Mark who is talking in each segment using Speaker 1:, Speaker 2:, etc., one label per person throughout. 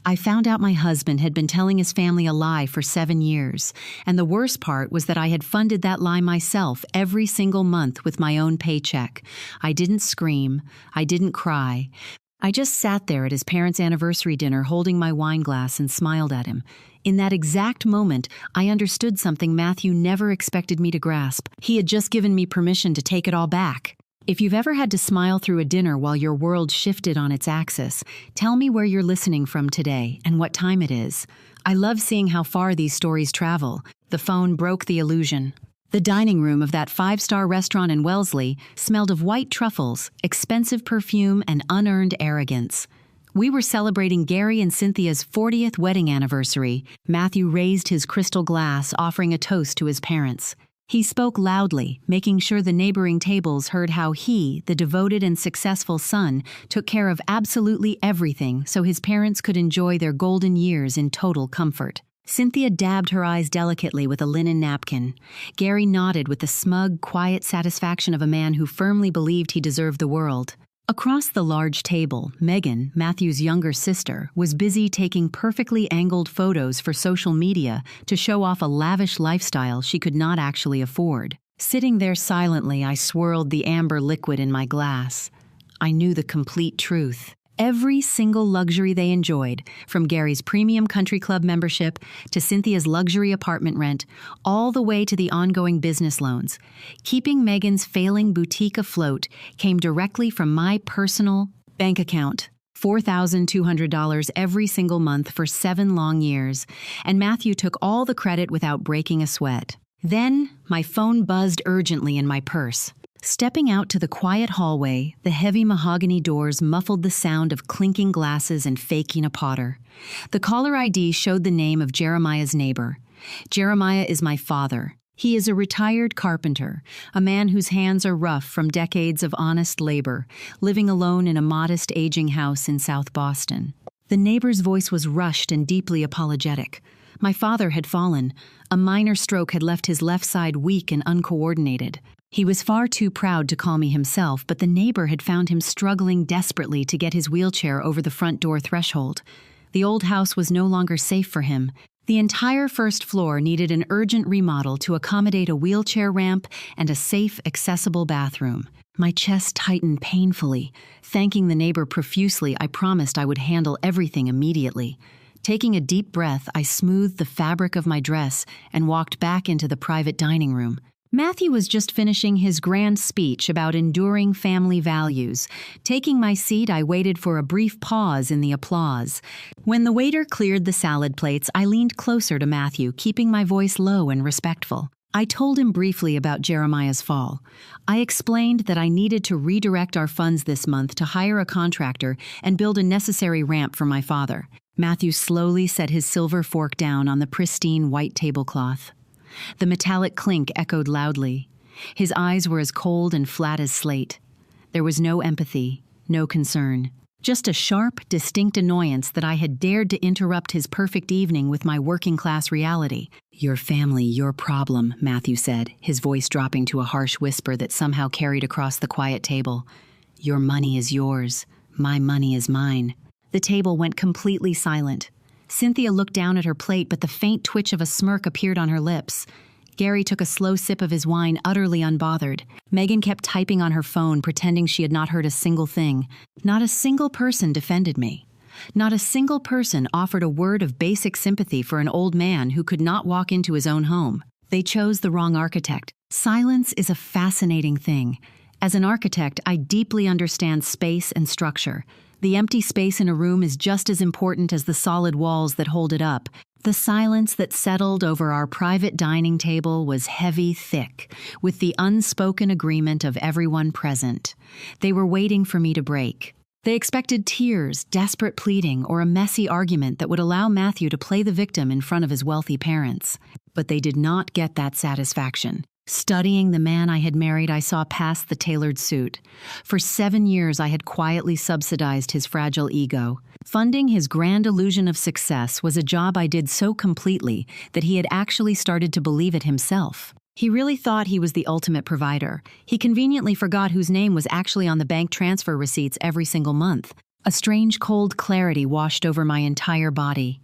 Speaker 1: I found out my husband had been telling his family a lie for 7 years, and the worst part was that I had funded that lie myself every single month with my own paycheck. I didn't scream. I didn't cry. I just sat there at his parents' anniversary dinner holding my wine glass and smiled at him. In that exact moment, I understood something Matthew never expected me to grasp. He had just given me permission to take it all back. If you've ever had to smile through a dinner while your world shifted on its axis, tell me where you're listening from today and what time it is. I love seeing how far these stories travel. The phone broke the illusion. The dining room of that 5-star restaurant in Wellesley smelled of white truffles, expensive perfume, and unearned arrogance. We were celebrating Gary and Cynthia's 40th wedding anniversary. Matthew raised his crystal glass, offering a toast to his parents. He spoke loudly, making sure the neighboring tables heard how he, the devoted and successful son, took care of absolutely everything so his parents could enjoy their golden years in total comfort. Cynthia dabbed her eyes delicately with a linen napkin. Gary nodded with the smug, quiet satisfaction of a man who firmly believed he deserved the world. Across the large table, Megan, Matthew's younger sister, was busy taking perfectly angled photos for social media to show off a lavish lifestyle she could not actually afford. Sitting there silently, I swirled the amber liquid in my glass. I knew the complete truth. Every single luxury they enjoyed, from Gary's premium country club membership to Cynthia's luxury apartment rent, all the way to the ongoing business loans, keeping Megan's failing boutique afloat came directly from my personal bank account. $4,200 every single month for 7 long years, and Matthew took all the credit without breaking a sweat. Then, my phone buzzed urgently in my purse. Stepping out to the quiet hallway, the heavy mahogany doors muffled the sound of clinking glasses and faking a Potter. The caller ID showed the name of Jeremiah's neighbor. Jeremiah is my father. He is a retired carpenter, a man whose hands are rough from decades of honest labor, living alone in a modest aging house in South Boston. The neighbor's voice was rushed and deeply apologetic. My father had fallen. A minor stroke had left his left side weak and uncoordinated. He was far too proud to call me himself, but the neighbor had found him struggling desperately to get his wheelchair over the front door threshold. The old house was no longer safe for him. The entire first floor needed an urgent remodel to accommodate a wheelchair ramp and a safe, accessible bathroom. My chest tightened painfully. Thanking the neighbor profusely, I promised I would handle everything immediately. Taking a deep breath, I smoothed the fabric of my dress and walked back into the private dining room. Matthew was just finishing his grand speech about enduring family values. Taking my seat, I waited for a brief pause in the applause. When the waiter cleared the salad plates, I leaned closer to Matthew, keeping my voice low and respectful. I told him briefly about Jeremiah's fall. I explained that I needed to redirect our funds this month to hire a contractor and build a necessary ramp for my father. Matthew slowly set his silver fork down on the pristine white tablecloth. The metallic clink echoed loudly. His eyes were as cold and flat as slate. There was no empathy, no concern. Just a sharp, distinct annoyance that I had dared to interrupt his perfect evening with my working-class reality. "Your family, your problem," Matthew said, his voice dropping to a harsh whisper that somehow carried across the quiet table. "Your money is yours. My money is mine." The table went completely silent. Cynthia looked down at her plate, but the faint twitch of a smirk appeared on her lips. Gary took a slow sip of his wine, utterly unbothered. Megan kept typing on her phone, pretending she had not heard a single thing. Not a single person defended me. Not a single person offered a word of basic sympathy for an old man who could not walk into his own home. They chose the wrong architect. Silence is a fascinating thing. As an architect, I deeply understand space and structure. The empty space in a room is just as important as the solid walls that hold it up. The silence that settled over our private dining table was heavy, thick, with the unspoken agreement of everyone present. They were waiting for me to break. They expected tears, desperate pleading, or a messy argument that would allow Matthew to play the victim in front of his wealthy parents. But they did not get that satisfaction. Studying the man I had married, I saw past the tailored suit. For 7 years, I had quietly subsidized his fragile ego. Funding his grand illusion of success was a job I did so completely that he had actually started to believe it himself. He really thought he was the ultimate provider. He conveniently forgot whose name was actually on the bank transfer receipts every single month. A strange cold clarity washed over my entire body.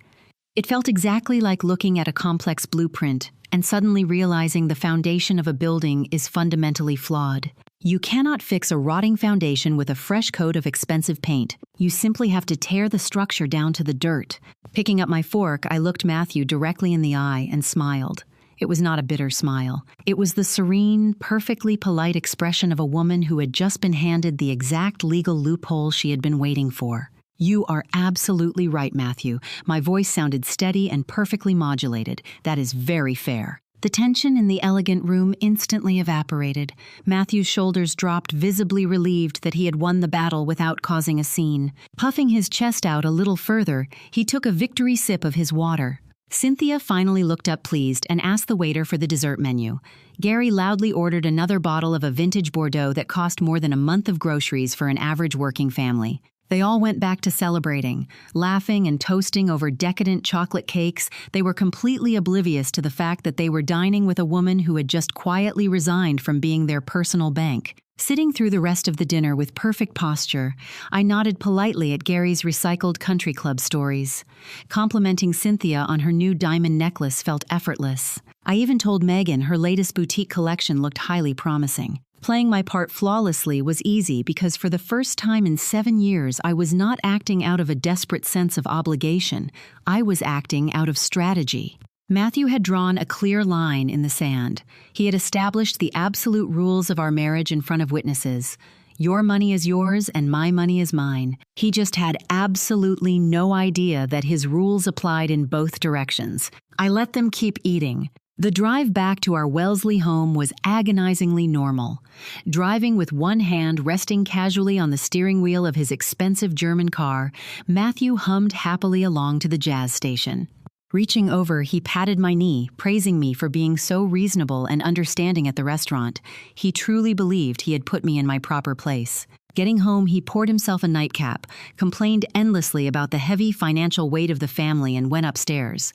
Speaker 1: It felt exactly like looking at a complex blueprint and suddenly realizing the foundation of a building is fundamentally flawed. You cannot fix a rotting foundation with a fresh coat of expensive paint. You simply have to tear the structure down to the dirt. Picking up my fork, I looked Matthew directly in the eye and smiled. It was not a bitter smile. It was the serene, perfectly polite expression of a woman who had just been handed the exact legal loophole she had been waiting for. "You are absolutely right, Matthew." My voice sounded steady and perfectly modulated. "That is very fair." The tension in the elegant room instantly evaporated. Matthew's shoulders dropped, visibly relieved that he had won the battle without causing a scene. Puffing his chest out a little further, he took a victory sip of his water. Cynthia finally looked up pleased and asked the waiter for the dessert menu. Gary loudly ordered another bottle of a vintage Bordeaux that cost more than a month of groceries for an average working family. They all went back to celebrating, laughing and toasting over decadent chocolate cakes. They were completely oblivious to the fact that they were dining with a woman who had just quietly resigned from being their personal bank. Sitting through the rest of the dinner with perfect posture, I nodded politely at Gary's recycled country club stories. Complimenting Cynthia on her new diamond necklace felt effortless. I even told Megan her latest boutique collection looked highly promising. Playing my part flawlessly was easy because for the first time in 7 years, I was not acting out of a desperate sense of obligation. I was acting out of strategy. Matthew had drawn a clear line in the sand. He had established the absolute rules of our marriage in front of witnesses. Your money is yours and my money is mine. He just had absolutely no idea that his rules applied in both directions. I let them keep eating. The drive back to our Wellesley home was agonizingly normal. Driving with one hand resting casually on the steering wheel of his expensive German car, Matthew hummed happily along to the jazz station. Reaching over, he patted my knee, praising me for being so reasonable and understanding at the restaurant. He truly believed he had put me in my proper place. Getting home, he poured himself a nightcap, complained endlessly about the heavy financial weight of the family, and went upstairs.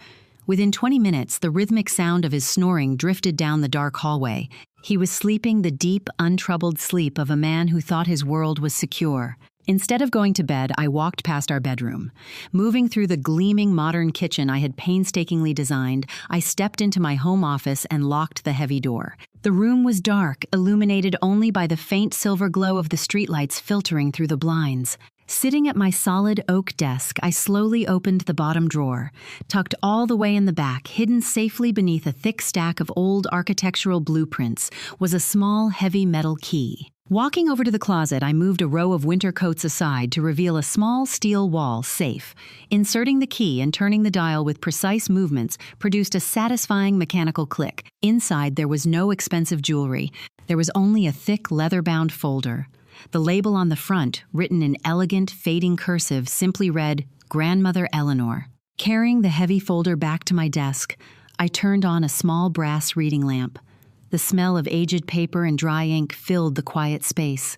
Speaker 1: Within 20 minutes, the rhythmic sound of his snoring drifted down the dark hallway. He was sleeping the deep, untroubled sleep of a man who thought his world was secure. Instead of going to bed, I walked past our bedroom. Moving through the gleaming modern kitchen I had painstakingly designed, I stepped into my home office and locked the heavy door. The room was dark, illuminated only by the faint silver glow of the streetlights filtering through the blinds. Sitting at my solid oak desk, I slowly opened the bottom drawer. Tucked all the way in the back, hidden safely beneath a thick stack of old architectural blueprints, was a small, heavy metal key. Walking over to the closet, I moved a row of winter coats aside to reveal a small steel wall safe. Inserting the key and turning the dial with precise movements produced a satisfying mechanical click. Inside, there was no expensive jewelry. There was only a thick, leather-bound folder. The label on the front, written in elegant, fading cursive, simply read, "Grandmother Eleanor." Carrying the heavy folder back to my desk, I turned on a small brass reading lamp. The smell of aged paper and dry ink filled the quiet space.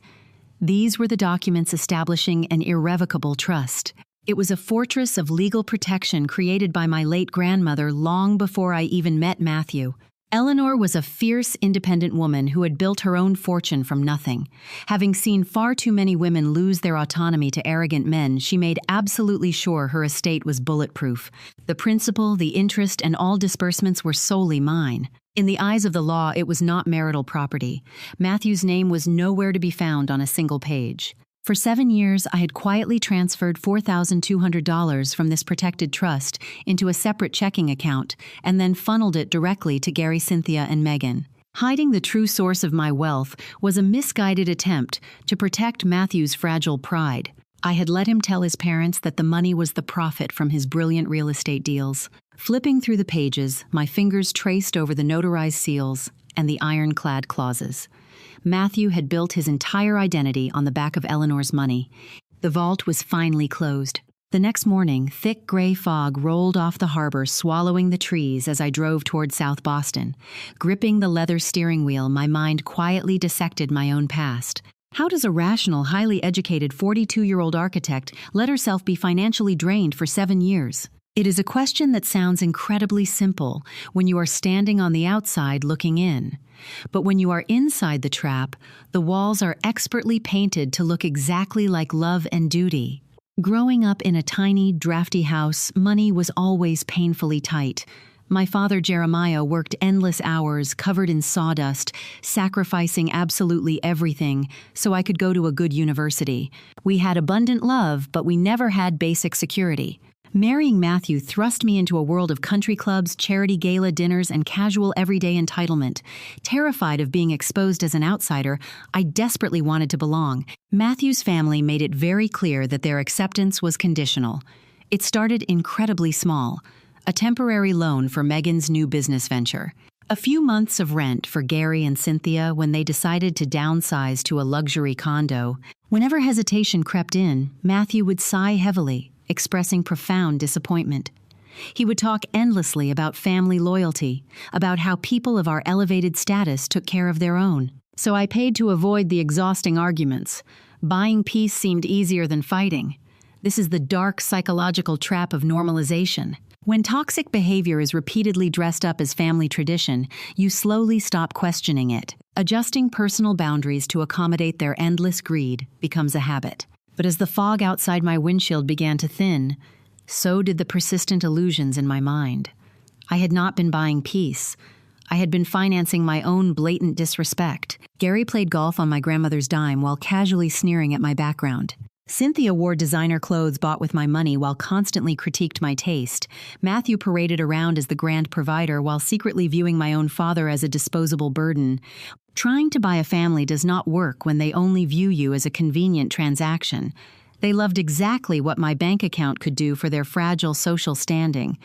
Speaker 1: These were the documents establishing an irrevocable trust. It was a fortress of legal protection created by my late grandmother long before I even met Matthew. Eleanor was a fierce, independent woman who had built her own fortune from nothing. Having seen far too many women lose their autonomy to arrogant men, she made absolutely sure her estate was bulletproof. The principal, the interest, and all disbursements were solely mine. In the eyes of the law, it was not marital property. Matthew's name was nowhere to be found on a single page. For 7 years, I had quietly transferred $4,200 from this protected trust into a separate checking account and then funneled it directly to Gary, Cynthia, and Megan. Hiding the true source of my wealth was a misguided attempt to protect Matthew's fragile pride. I had let him tell his parents that the money was the profit from his brilliant real estate deals. Flipping through the pages, my fingers traced over the notarized seals and the ironclad clauses. Matthew had built his entire identity on the back of Eleanor's money. The vault was finally closed. The next morning, thick gray fog rolled off the harbor, swallowing the trees as I drove toward South Boston. Gripping the leather steering wheel, my mind quietly dissected my own past. How does a rational, highly educated 42-year-old architect let herself be financially drained for 7 years? It is a question that sounds incredibly simple when you are standing on the outside looking in. But when you are inside the trap, the walls are expertly painted to look exactly like love and duty. Growing up in a tiny, drafty house, money was always painfully tight. My father, Jeremiah, worked endless hours, covered in sawdust, sacrificing absolutely everything so I could go to a good university. We had abundant love, but we never had basic security. Marrying Matthew thrust me into a world of country clubs, charity gala dinners, and casual everyday entitlement. Terrified of being exposed as an outsider, I desperately wanted to belong. Matthew's family made it very clear that their acceptance was conditional. It started incredibly small. A temporary loan for Megan's new business venture. A few months of rent for Gary and Cynthia when they decided to downsize to a luxury condo. Whenever hesitation crept in, Matthew would sigh heavily, expressing profound disappointment. He would talk endlessly about family loyalty, about how people of our elevated status took care of their own. So I paid to avoid the exhausting arguments. Buying peace seemed easier than fighting. This is the dark psychological trap of normalization. When toxic behavior is repeatedly dressed up as family tradition, you slowly stop questioning it. Adjusting personal boundaries to accommodate their endless greed becomes a habit. But as the fog outside my windshield began to thin, so did the persistent illusions in my mind. I had not been buying peace. I had been financing my own blatant disrespect. Gary played golf on my grandmother's dime while casually sneering at my background. Cynthia wore designer clothes bought with my money while constantly critiqued my taste. Matthew paraded around as the grand provider while secretly viewing my own father as a disposable burden. Trying to buy a family does not work when they only view you as a convenient transaction. They loved exactly what my bank account could do for their fragile social standing.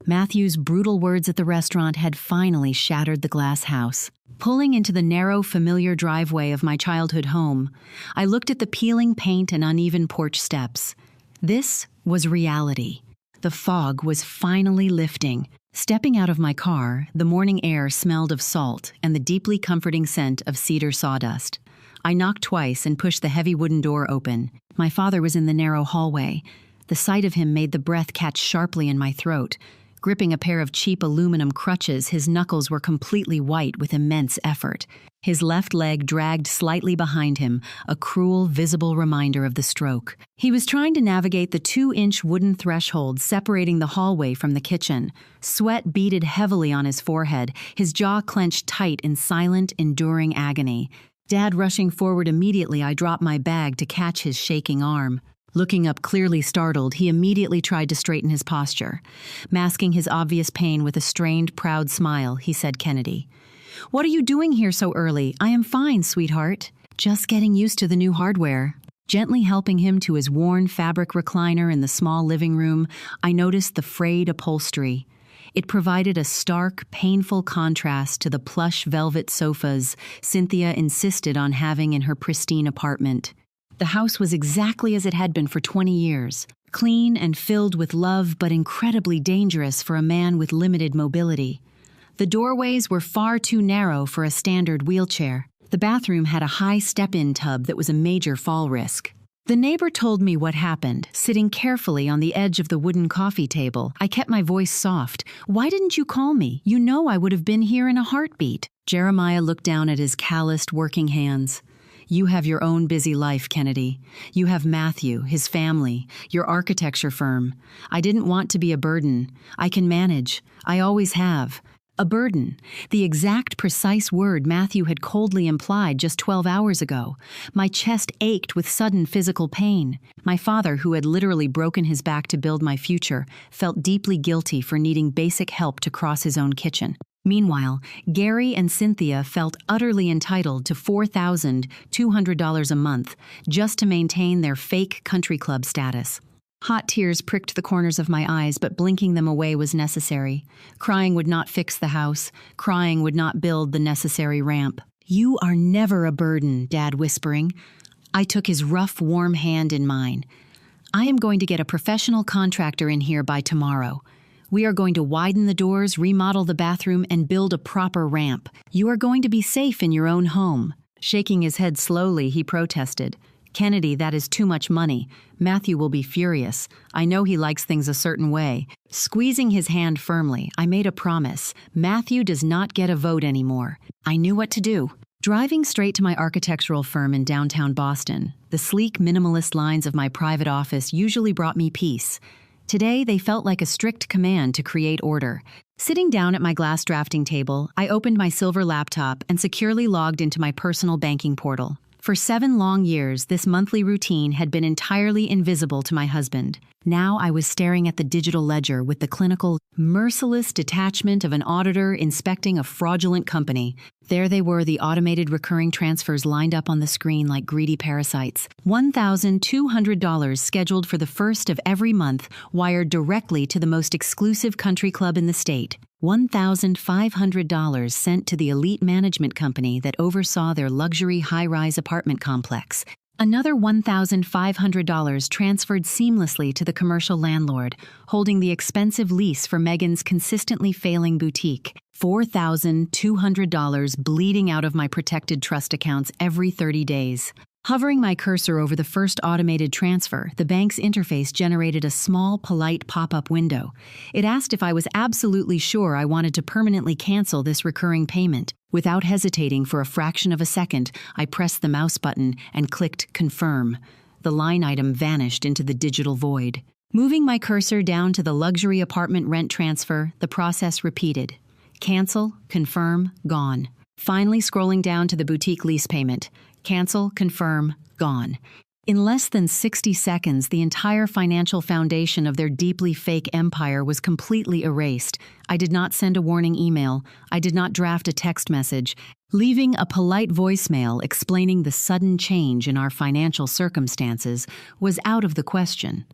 Speaker 1: Matthew's brutal words at the restaurant had finally shattered the glass house. Pulling into the narrow, familiar driveway of my childhood home, I looked at the peeling paint and uneven porch steps. This was reality. The fog was finally lifting. Stepping out of my car, the morning air smelled of salt and the deeply comforting scent of cedar sawdust. I knocked twice and pushed the heavy wooden door open. My father was in the narrow hallway. The sight of him made the breath catch sharply in my throat. Gripping a pair of cheap aluminum crutches, his knuckles were completely white with immense effort. His left leg dragged slightly behind him, a cruel, visible reminder of the stroke. He was trying to navigate the 2-inch wooden threshold separating the hallway from the kitchen. Sweat beaded heavily on his forehead, his jaw clenched tight in silent, enduring agony. Dad rushing forward immediately, I dropped my bag to catch his shaking arm. Looking up clearly startled, he immediately tried to straighten his posture. Masking his obvious pain with a strained, proud smile, he said, "Kennedy, what are you doing here so early? I am fine, sweetheart. Just getting used to the new hardware." Gently helping him to his worn fabric recliner in the small living room, I noticed the frayed upholstery. It provided a stark, painful contrast to the plush velvet sofas Cynthia insisted on having in her pristine apartment. The house was exactly as it had been for 20 years, clean and filled with love but incredibly dangerous for a man with limited mobility. The doorways were far too narrow for a standard wheelchair. The bathroom had a high step-in tub that was a major fall risk. The neighbor told me what happened, sitting carefully on the edge of the wooden coffee table. I kept my voice soft. "Why didn't you call me? You know I would have been here in a heartbeat." Jeremiah looked down at his calloused working hands. "You have your own busy life, Kennedy. You have Matthew, his family, your architecture firm. I didn't want to be a burden. I can manage. I always have." A burden, the exact precise word Matthew had coldly implied just 12 hours ago. My chest ached with sudden physical pain. My father, who had literally broken his back to build my future, felt deeply guilty for needing basic help to cross his own kitchen. Meanwhile, Gary and Cynthia felt utterly entitled to $4,200 a month just to maintain their fake country club status. Hot tears pricked the corners of my eyes, but blinking them away was necessary. Crying would not fix the house. Crying would not build the necessary ramp. "You are never a burden," Dad whispering. I took his rough, warm hand in mine. "I am going to get a professional contractor in here by tomorrow. We are going to widen the doors, remodel the bathroom, and build a proper ramp. You are going to be safe in your own home." Shaking his head slowly, he protested. "Kennedy, that is too much money. Matthew will be furious. I know he likes things a certain way." Squeezing his hand firmly, I made a promise. Matthew does not get a vote anymore. I knew what to do. Driving straight to my architectural firm in downtown Boston, the sleek, minimalist lines of my private office usually brought me peace. Today, they felt like a strict command to create order. Sitting down at my glass drafting table, I opened my silver laptop and securely logged into my personal banking portal. For 7 long years, this monthly routine had been entirely invisible to my husband. Now I was staring at the digital ledger with the clinical, merciless detachment of an auditor inspecting a fraudulent company. There they were, the automated recurring transfers lined up on the screen like greedy parasites. $1,200 scheduled for the first of every month, wired directly to the most exclusive country club in the state. $1,500 sent to the elite management company that oversaw their luxury high-rise apartment complex. Another $1,500 transferred seamlessly to the commercial landlord, holding the expensive lease for Megan's consistently failing boutique. $4,200 bleeding out of my protected trust accounts every 30 days. Hovering my cursor over the first automated transfer, the bank's interface generated a small, polite pop-up window. It asked if I was absolutely sure I wanted to permanently cancel this recurring payment. Without hesitating for a fraction of a second, I pressed the mouse button and clicked Confirm. The line item vanished into the digital void. Moving my cursor down to the luxury apartment rent transfer, the process repeated. Cancel, confirm, gone. Finally scrolling down to the boutique lease payment. Cancel, confirm, gone. In less than 60 seconds, the entire financial foundation of their deeply fake empire was completely erased. I did not send a warning email. I did not draft a text message. Leaving a polite voicemail explaining the sudden change in our financial circumstances was out of the question.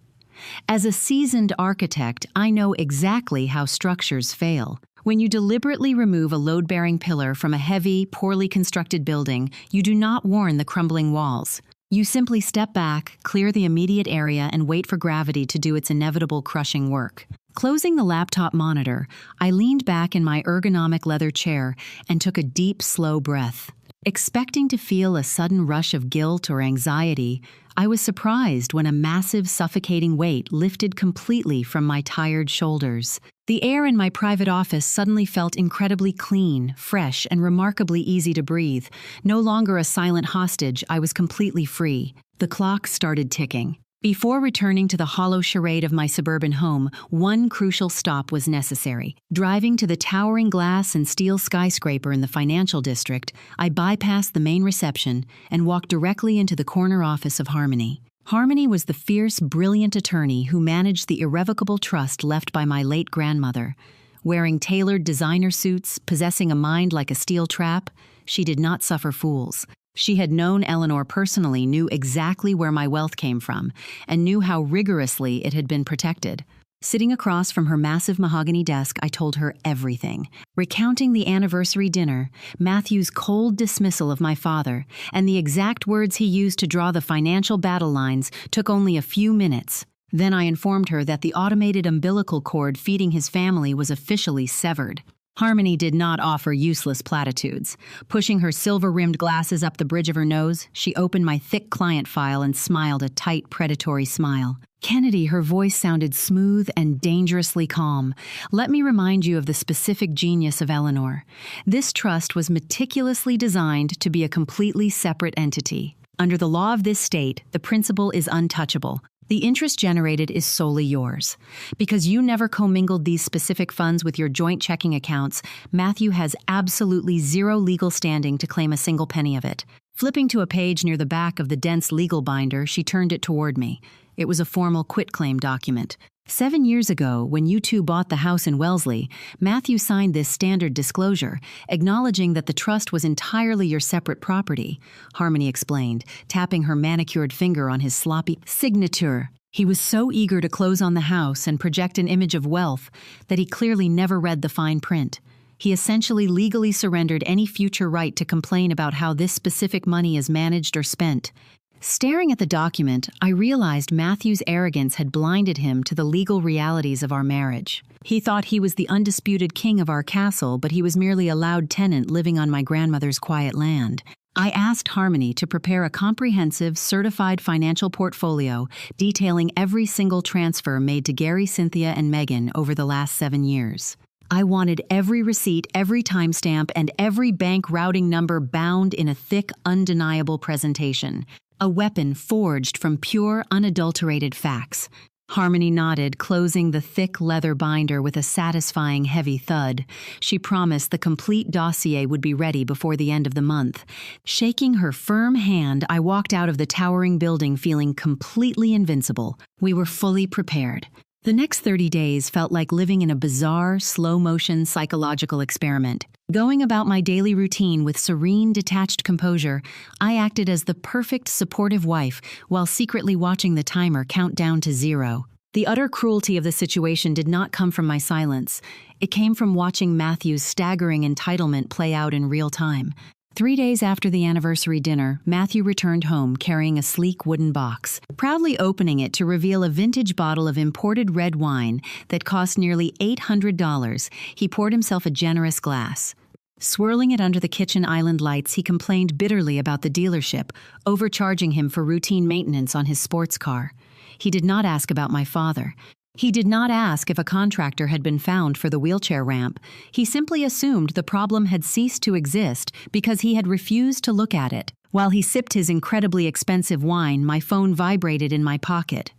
Speaker 1: As a seasoned architect, I know exactly how structures fail. When you deliberately remove a load-bearing pillar from a heavy, poorly constructed building, you do not warn the crumbling walls. You simply step back, clear the immediate area, and wait for gravity to do its inevitable crushing work. Closing the laptop monitor, I leaned back in my ergonomic leather chair and took a deep, slow breath. Expecting to feel a sudden rush of guilt or anxiety, I was surprised when a massive, suffocating weight lifted completely from my tired shoulders. The air in my private office suddenly felt incredibly clean, fresh, and remarkably easy to breathe. No longer a silent hostage, I was completely free. The clock started ticking. Before returning to the hollow charade of my suburban home, one crucial stop was necessary. Driving to the towering glass and steel skyscraper in the financial district, I bypassed the main reception and walked directly into the corner office of Harmony. Harmony was the fierce, brilliant attorney who managed the irrevocable trust left by my late grandmother. Wearing tailored designer suits, possessing a mind like a steel trap, she did not suffer fools. She had known Eleanor personally, knew exactly where my wealth came from, and knew how rigorously it had been protected. Sitting across from her massive mahogany desk, I told her everything, recounting the anniversary dinner, Matthew's cold dismissal of my father, and the exact words he used to draw the financial battle lines took only a few minutes. Then I informed her that the automated umbilical cord feeding his family was officially severed. Harmony did not offer useless platitudes. Pushing her silver-rimmed glasses up the bridge of her nose, she opened my thick client file and smiled a tight, predatory smile. Kennedy, her voice sounded smooth and dangerously calm. Let me remind you of the specific genius of Eleanor. This trust was meticulously designed to be a completely separate entity. Under the law of this state, the principal is untouchable. The interest generated is solely yours. Because you never commingled these specific funds with your joint checking accounts, Matthew has absolutely zero legal standing to claim a single penny of it. Flipping to a page near the back of the dense legal binder, she turned it toward me. It was a formal quitclaim document. 7 years ago, when you two bought the house in Wellesley, Matthew signed this standard disclosure, acknowledging that the trust was entirely your separate property, Harmony explained, tapping her manicured finger on his sloppy signature. He was so eager to close on the house and project an image of wealth that he clearly never read the fine print. He essentially legally surrendered any future right to complain about how this specific money is managed or spent. Staring at the document, I realized Matthew's arrogance had blinded him to the legal realities of our marriage. He thought he was the undisputed king of our castle, but he was merely a loud tenant living on my grandmother's quiet land. I asked Harmony to prepare a comprehensive, certified financial portfolio detailing every single transfer made to Gary, Cynthia, and Megan over the last 7 years. I wanted every receipt, every timestamp, and every bank routing number bound in a thick, undeniable presentation. A weapon forged from pure, unadulterated facts. Harmony nodded, closing the thick leather binder with a satisfying heavy thud. She promised the complete dossier would be ready before the end of the month. Shaking her firm hand, I walked out of the towering building feeling completely invincible. We were fully prepared. The next 30 days felt like living in a bizarre, slow-motion psychological experiment. Going about my daily routine with serene, detached composure, I acted as the perfect supportive wife while secretly watching the timer count down to 0. The utter cruelty of the situation did not come from my silence. It came from watching Matthew's staggering entitlement play out in real time. 3 days after the anniversary dinner, Matthew returned home carrying a sleek wooden box, proudly opening it to reveal a vintage bottle of imported red wine that cost nearly $800. He poured himself a generous glass. Swirling it under the kitchen island lights, he complained bitterly about the dealership, overcharging him for routine maintenance on his sports car. He did not ask about my father. He did not ask if a contractor had been found for the wheelchair ramp. He simply assumed the problem had ceased to exist because he had refused to look at it. While he sipped his incredibly expensive wine, my phone vibrated in my pocket.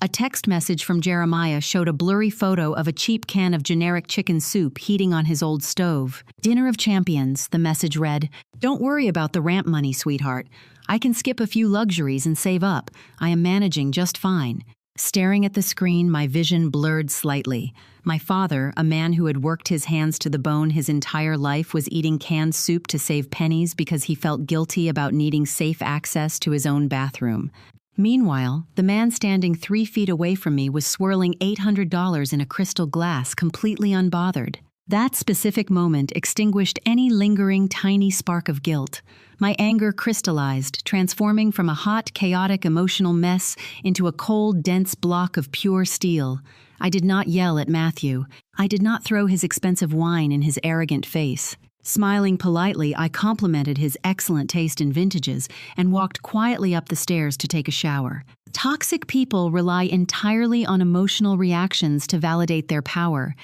Speaker 1: A text message from Jeremiah showed a blurry photo of a cheap can of generic chicken soup heating on his old stove. "Dinner of champions," the message read. "Don't worry about the ramp money, sweetheart. I can skip a few luxuries and save up. I am managing just fine." Staring at the screen, my vision blurred slightly. My father, a man who had worked his hands to the bone his entire life, was eating canned soup to save pennies because he felt guilty about needing safe access to his own bathroom. Meanwhile, the man standing 3 feet away from me was swirling $800 in a crystal glass, completely unbothered. That specific moment extinguished any lingering tiny spark of guilt. My anger crystallized, transforming from a hot, chaotic, emotional mess into a cold, dense block of pure steel. I did not yell at Matthew. I did not throw his expensive wine in his arrogant face. Smiling politely, I complimented his excellent taste in vintages and walked quietly up the stairs to take a shower. Toxic people rely entirely on emotional reactions to validate their power.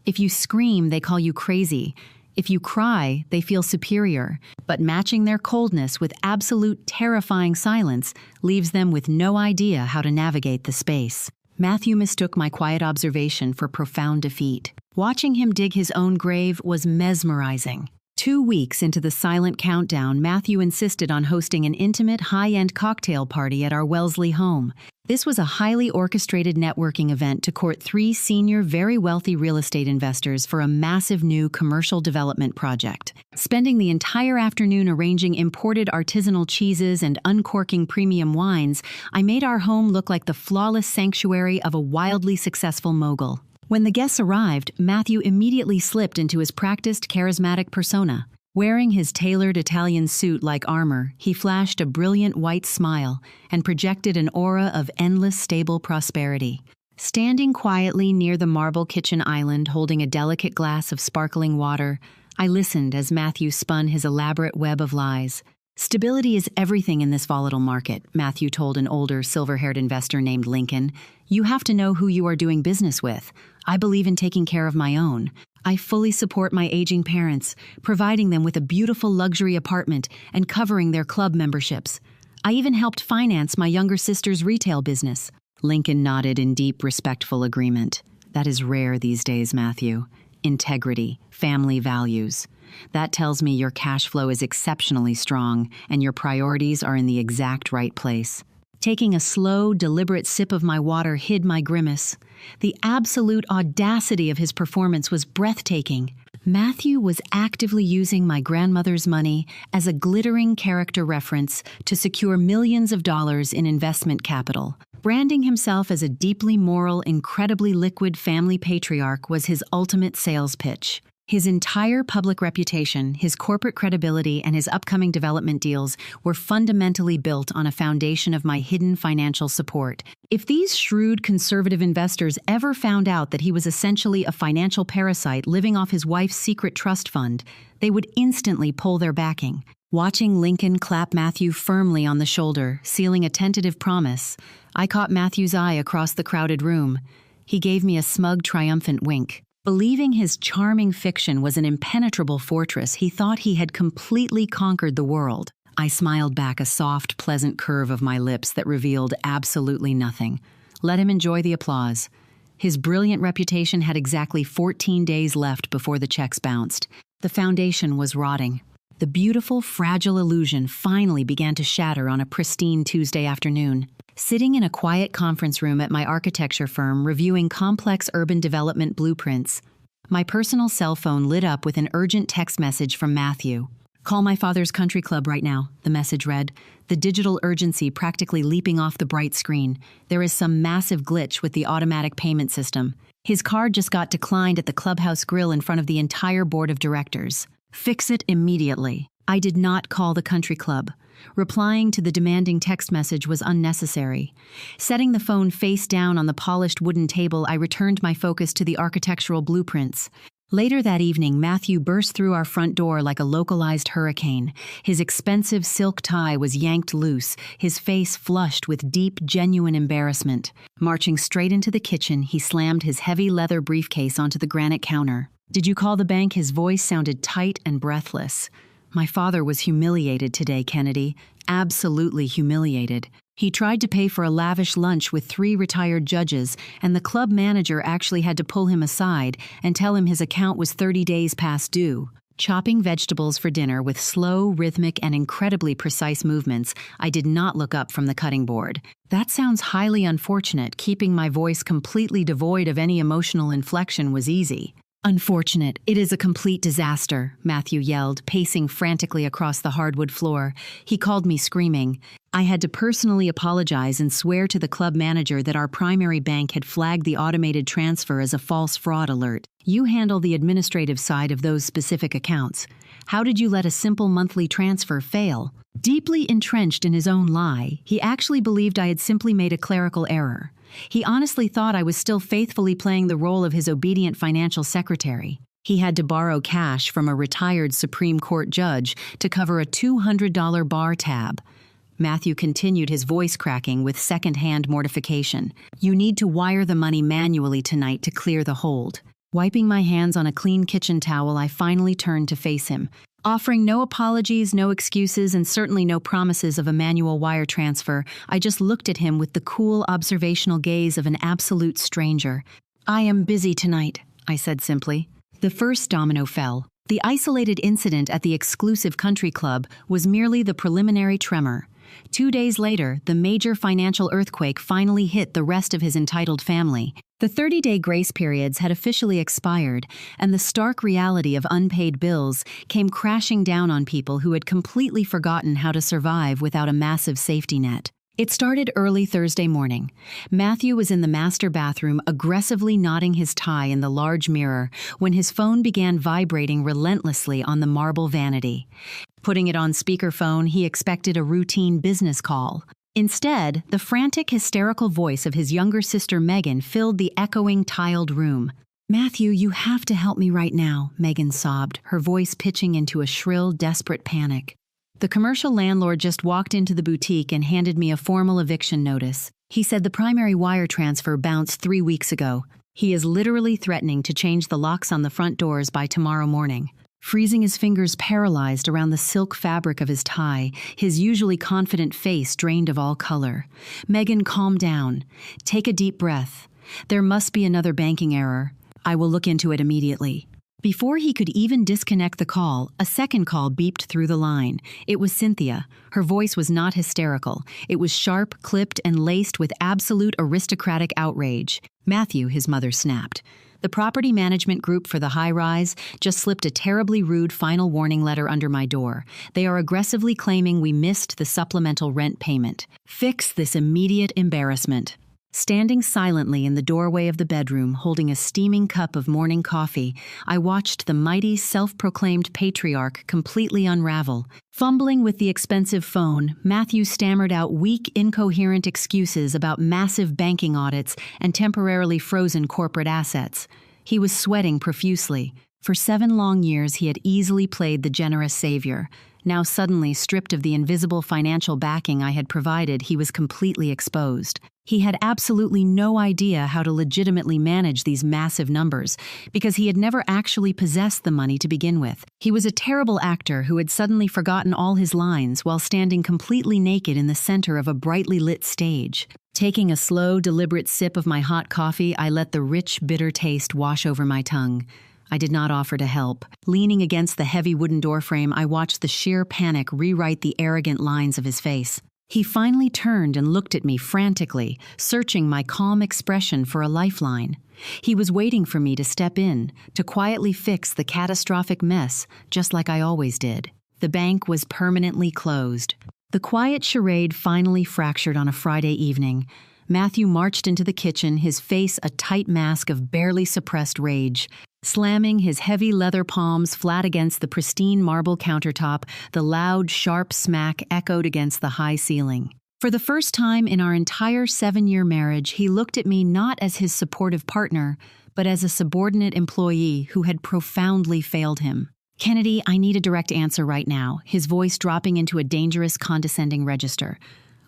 Speaker 1: If you scream, they call you crazy. If you cry, they feel superior. But matching their coldness with absolute terrifying silence leaves them with no idea how to navigate the space. Matthew mistook my quiet observation for profound defeat. Watching him dig his own grave was mesmerizing. 2 weeks into the silent countdown, Matthew insisted on hosting an intimate, high-end cocktail party at our Wellesley home. This was a highly orchestrated networking event to court 3 senior, very wealthy real estate investors for a massive new commercial development project. Spending the entire afternoon arranging imported artisanal cheeses and uncorking premium wines, I made our home look like the flawless sanctuary of a wildly successful mogul. When the guests arrived, Matthew immediately slipped into his practiced, charismatic persona. Wearing his tailored Italian suit like armor, he flashed a brilliant white smile and projected an aura of endless, stable prosperity. Standing quietly near the marble kitchen island, holding a delicate glass of sparkling water, I listened as Matthew spun his elaborate web of lies. "Stability is everything in this volatile market," Matthew told an older, silver-haired investor named Lincoln. "You have to know who you are doing business with. I believe in taking care of my own. I fully support my aging parents, providing them with a beautiful luxury apartment and covering their club memberships. I even helped finance my younger sister's retail business." Lincoln nodded in deep, respectful agreement. "That is rare these days, Matthew. Integrity, family values. That tells me your cash flow is exceptionally strong and your priorities are in the exact right place." Taking a slow, deliberate sip of my water hid my grimace. The absolute audacity of his performance was breathtaking. Matthew was actively using my grandmother's money as a glittering character reference to secure millions of dollars in investment capital. Branding himself as a deeply moral, incredibly liquid family patriarch was his ultimate sales pitch. His entire public reputation, his corporate credibility, and his upcoming development deals were fundamentally built on a foundation of my hidden financial support. If these shrewd conservative investors ever found out that he was essentially a financial parasite living off his wife's secret trust fund, they would instantly pull their backing. Watching Lincoln clap Matthew firmly on the shoulder, sealing a tentative promise, I caught Matthew's eye across the crowded room. He gave me a smug, triumphant wink. Believing his charming fiction was an impenetrable fortress, he thought he had completely conquered the world. I smiled back, a soft, pleasant curve of my lips that revealed absolutely nothing. Let him enjoy the applause. His brilliant reputation had exactly 14 days left before the checks bounced. The foundation was rotting. The beautiful, fragile illusion finally began to shatter on a pristine Tuesday afternoon. Sitting in a quiet conference room at my architecture firm reviewing complex urban development blueprints, my personal cell phone lit up with an urgent text message from Matthew. "Call my father's country club right now," the message read, the digital urgency practically leaping off the bright screen. "There is some massive glitch with the automatic payment system. His card just got declined at the clubhouse grill in front of the entire board of directors. Fix it immediately." I did not call the country club. Replying to the demanding text message was unnecessary. Setting the phone face down on the polished wooden table, I returned my focus to the architectural blueprints. Later that evening, Matthew burst through our front door like a localized hurricane. His expensive silk tie was yanked loose, his face flushed with deep, genuine embarrassment. Marching straight into the kitchen, he slammed his heavy leather briefcase onto the granite counter. "Did you call the bank?" His voice sounded tight and breathless. "My father was humiliated today, Kennedy. Absolutely humiliated. He tried to pay for a lavish lunch with 3 retired judges, and the club manager actually had to pull him aside and tell him his account was 30 days past due." Chopping vegetables for dinner with slow, rhythmic, and incredibly precise movements, I did not look up from the cutting board. "That sounds highly unfortunate. Keeping my voice completely devoid of any emotional inflection was easy." "Unfortunate. It is a complete disaster," Matthew yelled, pacing frantically across the hardwood floor. He called me screaming. I had to personally apologize and swear to the club manager that our primary bank had flagged the automated transfer as a false fraud alert. "You handle the administrative side of those specific accounts. How did you let a simple monthly transfer fail?" Deeply entrenched in his own lie, he actually believed I had simply made a clerical error. He honestly thought I was still faithfully playing the role of his obedient financial secretary. He had to borrow cash from a retired Supreme Court judge to cover a $200 bar tab. Matthew continued, his voice cracking with second-hand mortification. "You need to wire the money manually tonight to clear the hold." Wiping my hands on a clean kitchen towel, I finally turned to face him. Offering no apologies, no excuses, and certainly no promises of a manual wire transfer, I just looked at him with the cool, observational gaze of an absolute stranger. "I am busy tonight," I said simply. The first domino fell. The isolated incident at the exclusive country club was merely the preliminary tremor. 2 days later, the major financial earthquake finally hit the rest of his entitled family. The 30-day grace periods had officially expired, and the stark reality of unpaid bills came crashing down on people who had completely forgotten how to survive without a massive safety net. It started early Thursday morning. Matthew was in the master bathroom, aggressively knotting his tie in the large mirror, when his phone began vibrating relentlessly on the marble vanity. Putting it on speakerphone, he expected a routine business call. Instead, the frantic, hysterical voice of his younger sister Megan filled the echoing, tiled room. "Matthew, you have to help me right now," Megan sobbed, her voice pitching into a shrill, desperate panic. The commercial landlord just walked into the boutique and handed me a formal eviction notice. He said the primary wire transfer bounced 3 weeks ago. He is literally threatening to change the locks on the front doors by tomorrow morning. Freezing, his fingers paralyzed around the silk fabric of his tie, his usually confident face drained of all color. "Megan, calm down. Take a deep breath. There must be another banking error. I will look into it immediately." Before he could even disconnect the call, a second call beeped through the line. It was Cynthia. Her voice was not hysterical. It was sharp, clipped, and laced with absolute aristocratic outrage. "Matthew," his mother snapped. "The property management group for the high-rise just slipped a terribly rude final warning letter under my door. They are aggressively claiming we missed the supplemental rent payment. Fix this immediate embarrassment." Standing silently in the doorway of the bedroom, holding a steaming cup of morning coffee, I watched the mighty, self-proclaimed patriarch completely unravel. Fumbling with the expensive phone, Matthew stammered out weak, incoherent excuses about massive banking audits and temporarily frozen corporate assets. He was sweating profusely. For 7 long years, he had easily played the generous savior. Now suddenly stripped of the invisible financial backing I had provided, he was completely exposed. He had absolutely no idea how to legitimately manage these massive numbers, because he had never actually possessed the money to begin with. He was a terrible actor who had suddenly forgotten all his lines while standing completely naked in the center of a brightly lit stage. Taking a slow, deliberate sip of my hot coffee, I let the rich, bitter taste wash over my tongue. I did not offer to help. Leaning against the heavy wooden doorframe, I watched the sheer panic rewrite the arrogant lines of his face. He finally turned and looked at me frantically, searching my calm expression for a lifeline. He was waiting for me to step in, to quietly fix the catastrophic mess, just like I always did. The bank was permanently closed. The quiet charade finally fractured on a Friday evening. Matthew marched into the kitchen, his face a tight mask of barely suppressed rage. Slamming his heavy leather palms flat against the pristine marble countertop, the loud, sharp smack echoed against the high ceiling. For the first time in our entire 7-year marriage, he looked at me not as his supportive partner, but as a subordinate employee who had profoundly failed him. "Kennedy, I need a direct answer right now," his voice dropping into a dangerous, condescending register.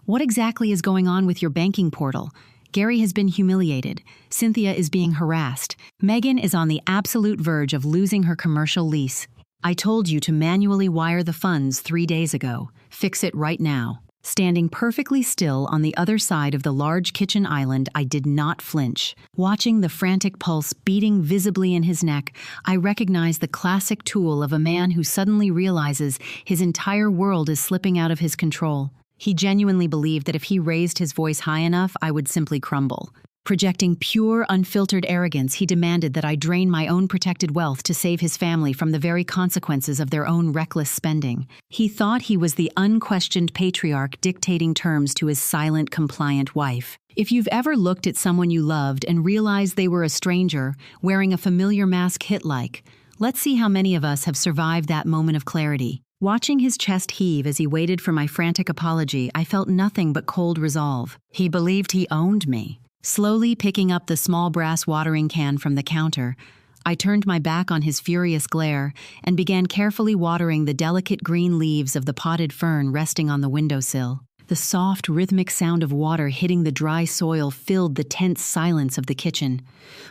Speaker 1: "What exactly is going on with your banking portal? Gary has been humiliated. Cynthia is being harassed. Megan is on the absolute verge of losing her commercial lease. I told you to manually wire the funds 3 days ago. Fix it right now." Standing perfectly still on the other side of the large kitchen island, I did not flinch. Watching the frantic pulse beating visibly in his neck, I recognized the classic tool of a man who suddenly realizes his entire world is slipping out of his control. He genuinely believed that if he raised his voice high enough, I would simply crumble. Projecting pure, unfiltered arrogance, he demanded that I drain my own protected wealth to save his family from the very consequences of their own reckless spending. He thought he was the unquestioned patriarch dictating terms to his silent, compliant wife. If you've ever looked at someone you loved and realized they were a stranger, wearing a familiar mask hit-like, let's see how many of us have survived that moment of clarity. Watching his chest heave as he waited for my frantic apology, I felt nothing but cold resolve. He believed he owned me. Slowly picking up the small brass watering can from the counter, I turned my back on his furious glare and began carefully watering the delicate green leaves of the potted fern resting on the windowsill. The soft, rhythmic sound of water hitting the dry soil filled the tense silence of the kitchen.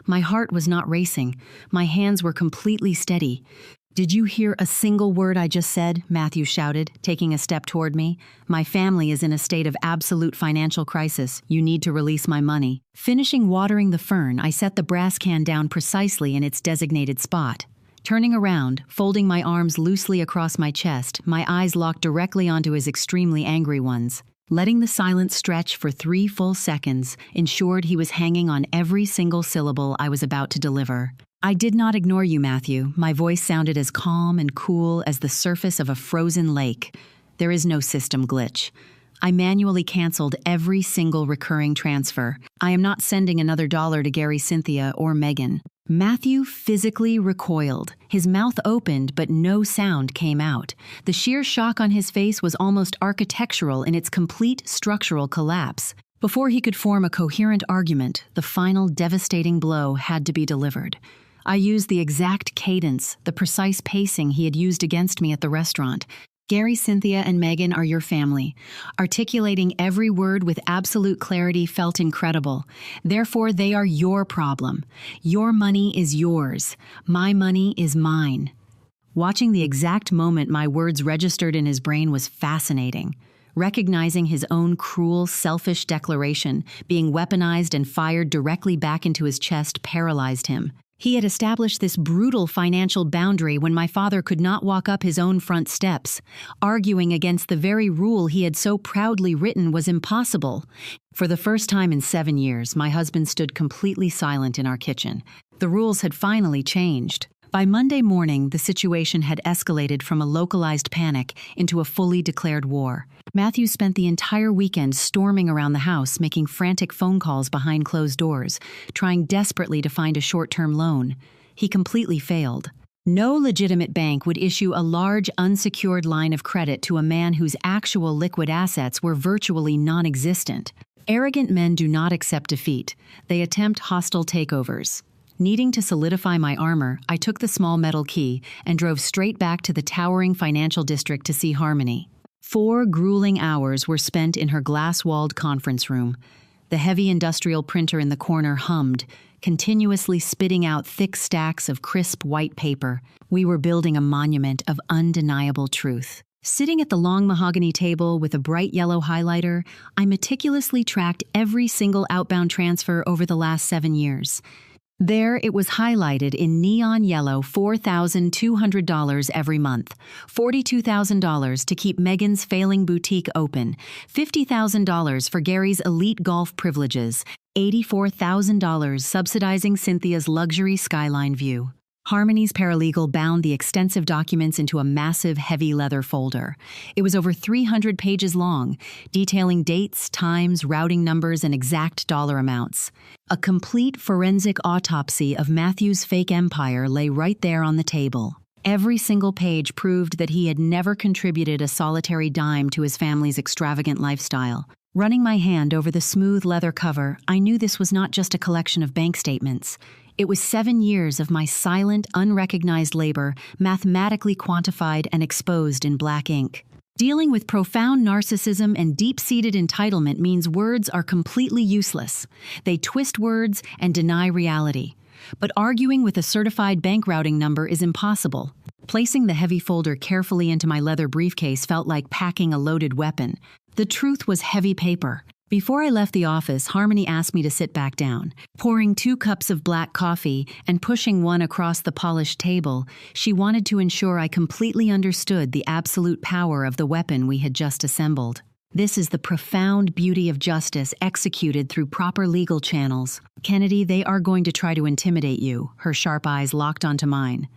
Speaker 1: My heart was not racing. My hands were completely steady. "Did you hear a single word I just said?" Matthew shouted, taking a step toward me. "My family is in a state of absolute financial crisis. You need to release my money." Finishing watering the fern, I set the brass can down precisely in its designated spot. Turning around, folding my arms loosely across my chest, my eyes locked directly onto his extremely angry ones. Letting the silence stretch for 3 full seconds ensured he was hanging on every single syllable I was about to deliver. "I did not ignore you, Matthew." My voice sounded as calm and cool as the surface of a frozen lake. "There is no system glitch. I manually canceled every single recurring transfer. I am not sending another dollar to Gary, Cynthia, or Megan." Matthew physically recoiled. His mouth opened, but no sound came out. The sheer shock on his face was almost architectural in its complete structural collapse. Before he could form a coherent argument, the final devastating blow had to be delivered. I used the exact cadence, the precise pacing he had used against me at the restaurant. "Gary, Cynthia, and Megan are your family." Articulating every word with absolute clarity felt incredible. "Therefore, they are your problem. Your money is yours. My money is mine." Watching the exact moment my words registered in his brain was fascinating. Recognizing his own cruel, selfish declaration being weaponized and fired directly back into his chest paralyzed him. He had established this brutal financial boundary when my father could not walk up his own front steps, arguing against the very rule he had so proudly written was impossible. For the first time in 7 years, my husband stood completely silent in our kitchen. The rules had finally changed. By Monday morning, the situation had escalated from a localized panic into a fully declared war. Matthew spent the entire weekend storming around the house, making frantic phone calls behind closed doors, trying desperately to find a short-term loan. He completely failed. No legitimate bank would issue a large, unsecured line of credit to a man whose actual liquid assets were virtually non-existent. Arrogant men do not accept defeat. They attempt hostile takeovers. Needing to solidify my armor, I took the small metal key and drove straight back to the towering financial district to see Harmony. 4 grueling hours were spent in her glass-walled conference room. The heavy industrial printer in the corner hummed, continuously spitting out thick stacks of crisp white paper. We were building a monument of undeniable truth. Sitting at the long mahogany table with a bright yellow highlighter, I meticulously tracked every single outbound transfer over the last 7 years. There it was highlighted in neon yellow, $4,200 every month, $42,000 to keep Megan's failing boutique open, $50,000 for Gary's elite golf privileges, $84,000 subsidizing Cynthia's luxury skyline view. Harmony's paralegal bound the extensive documents into a massive, heavy leather folder. It was over 300 pages long, detailing dates, times, routing numbers, and exact dollar amounts. A complete forensic autopsy of Matthew's fake empire lay right there on the table. Every single page proved that he had never contributed a solitary dime to his family's extravagant lifestyle. Running my hand over the smooth leather cover, I knew this was not just a collection of bank statements. It was 7 years of my silent, unrecognized labor, mathematically quantified and exposed in black ink. Dealing with profound narcissism and deep-seated entitlement means words are completely useless. They twist words and deny reality. But arguing with a certified bank routing number is impossible. Placing the heavy folder carefully into my leather briefcase felt like packing a loaded weapon. The truth was heavy paper. Before I left the office, Harmony asked me to sit back down. Pouring 2 cups of black coffee and pushing one across the polished table, she wanted to ensure I completely understood the absolute power of the weapon we had just assembled. This is the profound beauty of justice executed through proper legal channels. Kennedy, they are going to try to intimidate you, her sharp eyes locked onto mine.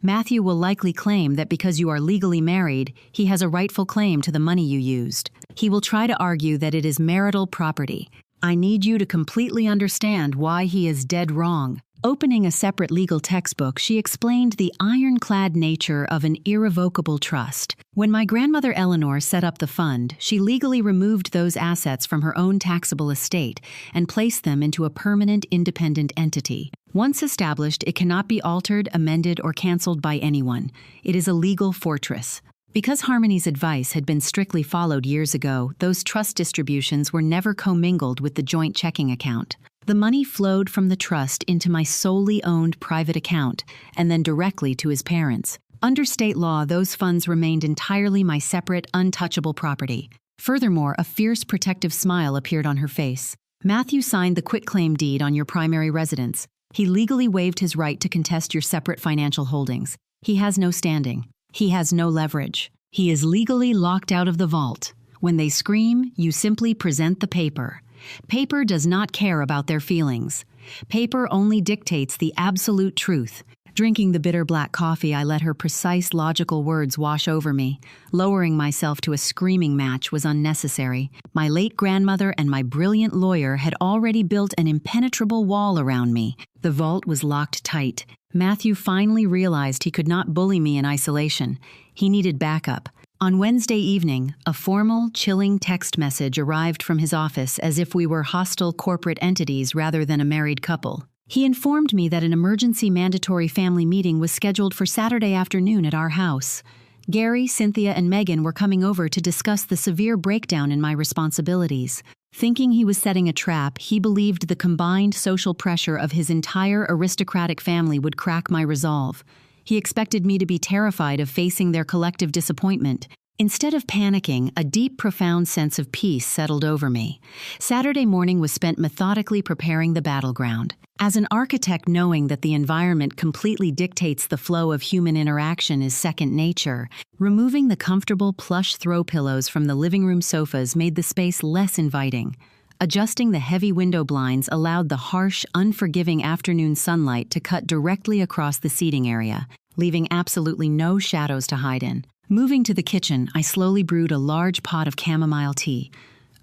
Speaker 1: Matthew will likely claim that because you are legally married, he has a rightful claim to the money you used. He will try to argue that it is marital property. I need you to completely understand why he is dead wrong. Opening a separate legal textbook, she explained the ironclad nature of an irrevocable trust. When my grandmother Eleanor set up the fund, she legally removed those assets from her own taxable estate and placed them into a permanent independent entity. Once established, it cannot be altered, amended, or canceled by anyone. It is a legal fortress. Because Harmony's advice had been strictly followed years ago, those trust distributions were never commingled with the joint checking account. The money flowed from the trust into my solely owned private account and then directly to his parents. Under state law, those funds remained entirely my separate, untouchable property. Furthermore, a fierce protective smile appeared on her face. Matthew signed the quitclaim deed on your primary residence. He legally waived his right to contest your separate financial holdings. He has no standing. He has no leverage. He is legally locked out of the vault. When they scream, you simply present the paper. Paper does not care about their feelings. Paper only dictates the absolute truth. Drinking the bitter black coffee, I let her precise, logical words wash over me. Lowering myself to a screaming match was unnecessary. My late grandmother and my brilliant lawyer had already built an impenetrable wall around me. The vault was locked tight. Matthew finally realized he could not bully me in isolation. He needed backup. On Wednesday evening, a formal, chilling text message arrived from his office as if we were hostile corporate entities rather than a married couple. He informed me that an emergency mandatory family meeting was scheduled for Saturday afternoon at our house. Gary, Cynthia, and Megan were coming over to discuss the severe breakdown in my responsibilities. Thinking he was setting a trap, he believed the combined social pressure of his entire aristocratic family would crack my resolve. He expected me to be terrified of facing their collective disappointment. Instead of panicking, a deep, profound sense of peace settled over me. Saturday morning was spent methodically preparing the battleground. As an architect, knowing that the environment completely dictates the flow of human interaction is second nature, removing the comfortable plush throw pillows from the living room sofas made the space less inviting. Adjusting the heavy window blinds allowed the harsh, unforgiving afternoon sunlight to cut directly across the seating area, leaving absolutely no shadows to hide in. Moving to the kitchen, I slowly brewed a large pot of chamomile tea.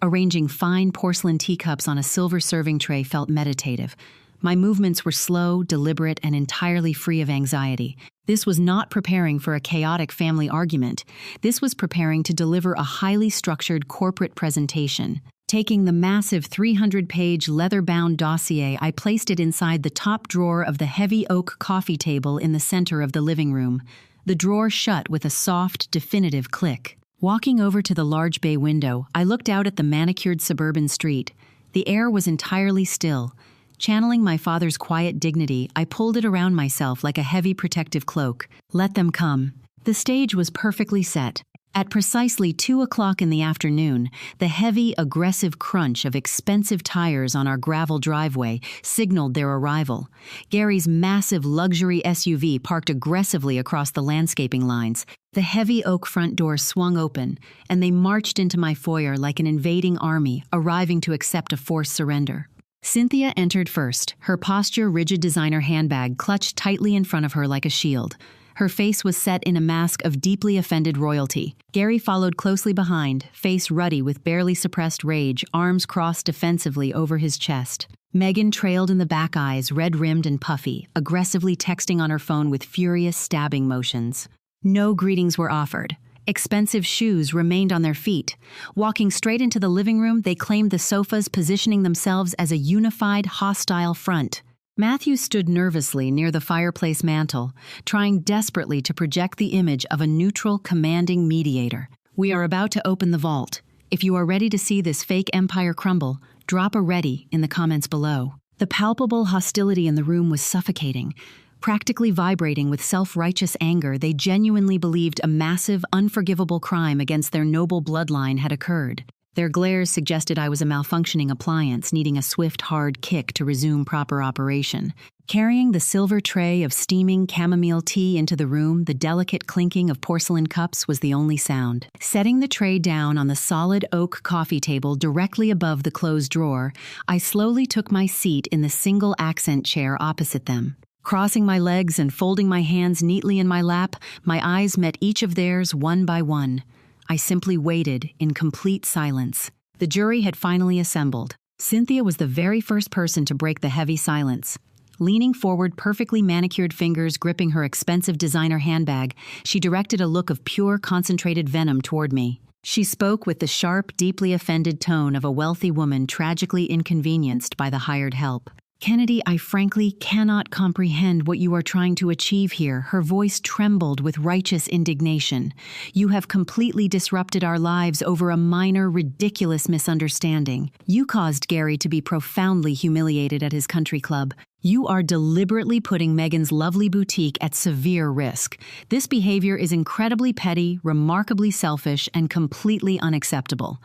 Speaker 1: Arranging fine porcelain teacups on a silver serving tray felt meditative. My movements were slow, deliberate, and entirely free of anxiety. This was not preparing for a chaotic family argument. This was preparing to deliver a highly structured corporate presentation. Taking the massive 300-page leather-bound dossier, I placed it inside the top drawer of the heavy oak coffee table in the center of the living room. The drawer shut with a soft, definitive click. Walking over to the large bay window, I looked out at the manicured suburban street. The air was entirely still. Channeling my father's quiet dignity, I pulled it around myself like a heavy protective cloak. Let them come. The stage was perfectly set. At precisely 2 o'clock in the afternoon, the heavy, aggressive crunch of expensive tires on our gravel driveway signaled their arrival. Gary's massive luxury SUV parked aggressively across the landscaping lines. The heavy oak front door swung open, and they marched into my foyer like an invading army, arriving to accept a forced surrender. Cynthia entered first, her posture rigid designer handbag clutched tightly in front of her like a shield. Her face was set in a mask of deeply offended royalty. Gary followed closely behind, face ruddy with barely suppressed rage, arms crossed defensively over his chest. Megan trailed in the back eyes, red-rimmed and puffy, aggressively texting on her phone with furious stabbing motions. No greetings were offered. Expensive shoes remained on their feet. Walking straight into the living room, they claimed the sofas, positioning themselves as a unified, hostile front. Matthew stood nervously near the fireplace mantel, trying desperately to project the image of a neutral, commanding mediator. We are about to open the vault. If you are ready to see this fake empire crumble, drop a ready in the comments below. The palpable hostility in the room was suffocating. Practically vibrating with self-righteous anger, they genuinely believed a massive, unforgivable crime against their noble bloodline had occurred. Their glares suggested I was a malfunctioning appliance needing a swift, hard kick to resume proper operation. Carrying the silver tray of steaming chamomile tea into the room, the delicate clinking of porcelain cups was the only sound. Setting the tray down on the solid oak coffee table directly above the closed drawer, I slowly took my seat in the single accent chair opposite them. Crossing my legs and folding my hands neatly in my lap, my eyes met each of theirs one by one. I simply waited in complete silence. The jury had finally assembled. Cynthia was the very first person to break the heavy silence. Leaning forward, perfectly manicured fingers gripping her expensive designer handbag, she directed a look of pure, concentrated venom toward me. She spoke with the sharp, deeply offended tone of a wealthy woman tragically inconvenienced by the hired help. Kennedy, I frankly cannot comprehend what you are trying to achieve here. Her voice trembled with righteous indignation. You have completely disrupted our lives over a minor, ridiculous misunderstanding. You caused Gary to be profoundly humiliated at his country club. You are deliberately putting Megan's lovely boutique at severe risk. This behavior is incredibly petty, remarkably selfish, and completely unacceptable.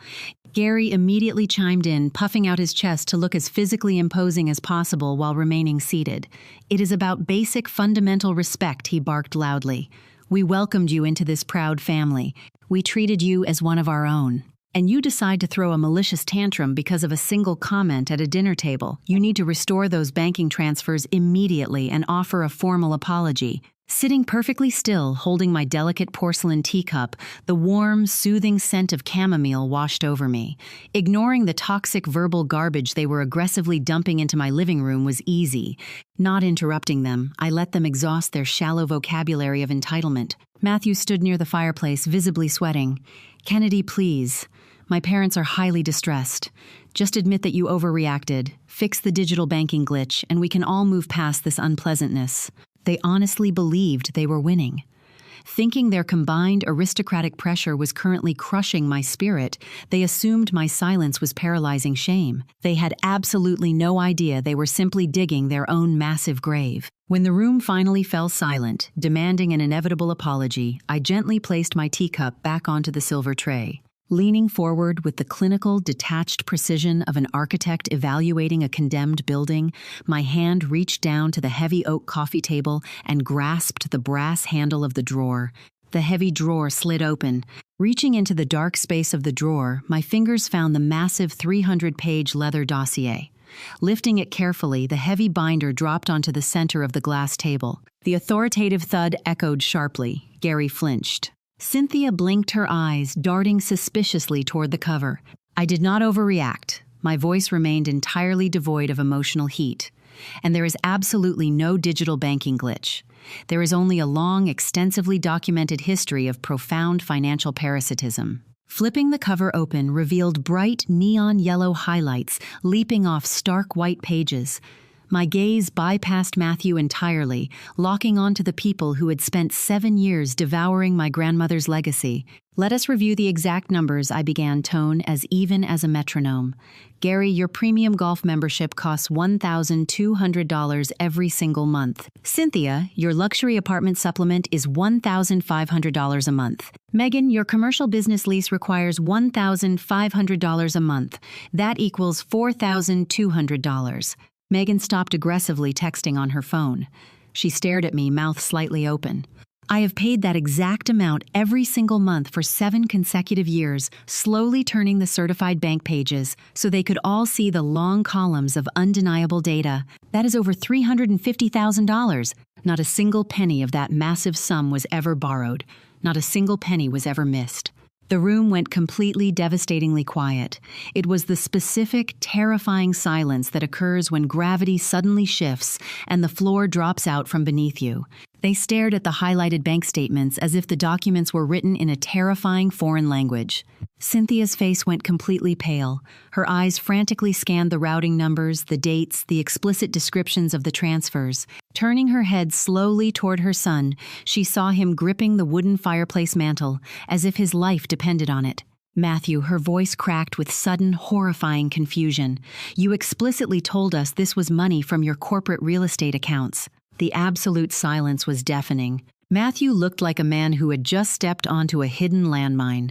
Speaker 1: Gary immediately chimed in, puffing out his chest to look as physically imposing as possible while remaining seated. It is about basic fundamental respect, he barked loudly. We welcomed you into this proud family. We treated you as one of our own. And you decide to throw a malicious tantrum because of a single comment at a dinner table. You need to restore those banking transfers immediately and offer a formal apology. Sitting perfectly still, holding my delicate porcelain teacup, the warm, soothing scent of chamomile washed over me. Ignoring the toxic verbal garbage they were aggressively dumping into my living room was easy. Not interrupting them, I let them exhaust their shallow vocabulary of entitlement. Matthew stood near the fireplace, visibly sweating. Kennedy, please. My parents are highly distressed. Just admit that you overreacted, fix the digital banking glitch, and we can all move past this unpleasantness. They honestly believed they were winning. Thinking their combined aristocratic pressure was currently crushing my spirit, they assumed my silence was paralyzing shame. They had absolutely no idea they were simply digging their own massive grave. When the room finally fell silent, demanding an inevitable apology, I gently placed my teacup back onto the silver tray. Leaning forward with the clinical, detached precision of an architect evaluating a condemned building, my hand reached down to the heavy oak coffee table and grasped the brass handle of the drawer. The heavy drawer slid open. Reaching into the dark space of the drawer, my fingers found the massive 300-page leather dossier. Lifting it carefully, the heavy binder dropped onto the center of the glass table. The authoritative thud echoed sharply. Gary flinched. Cynthia blinked her eyes, darting suspiciously toward the cover. I did not overreact. My voice remained entirely devoid of emotional heat. And there is absolutely no digital banking glitch. There is only a long, extensively documented history of profound financial parasitism. Flipping the cover open revealed bright neon yellow highlights leaping off stark white pages. My gaze bypassed Matthew entirely, locking onto the people who had spent 7 years devouring my grandmother's legacy. Let us review the exact numbers, I began, tone as even as a metronome. Gary, your premium golf membership costs $1,200 every single month. Cynthia, your luxury apartment supplement is $1,500 a month. Megan, your commercial business lease requires $1,500 a month. That equals $4,200. Megan stopped aggressively texting on her phone. She stared at me, mouth slightly open. I have paid that exact amount every single month for 7 consecutive years, slowly turning the certified bank pages so they could all see the long columns of undeniable data. That is over $350,000. Not a single penny of that massive sum was ever borrowed. Not a single penny was ever missed. The room went completely devastatingly quiet. It was the specific, terrifying silence that occurs when gravity suddenly shifts and the floor drops out from beneath you. They stared at the highlighted bank statements as if the documents were written in a terrifying foreign language. Cynthia's face went completely pale. Her eyes frantically scanned the routing numbers, the dates, the explicit descriptions of the transfers. Turning her head slowly toward her son, she saw him gripping the wooden fireplace mantel, as if his life depended on it. Matthew, her voice cracked with sudden, horrifying confusion. You explicitly told us this was money from your corporate real estate accounts. The absolute silence was deafening. Matthew looked like a man who had just stepped onto a hidden landmine.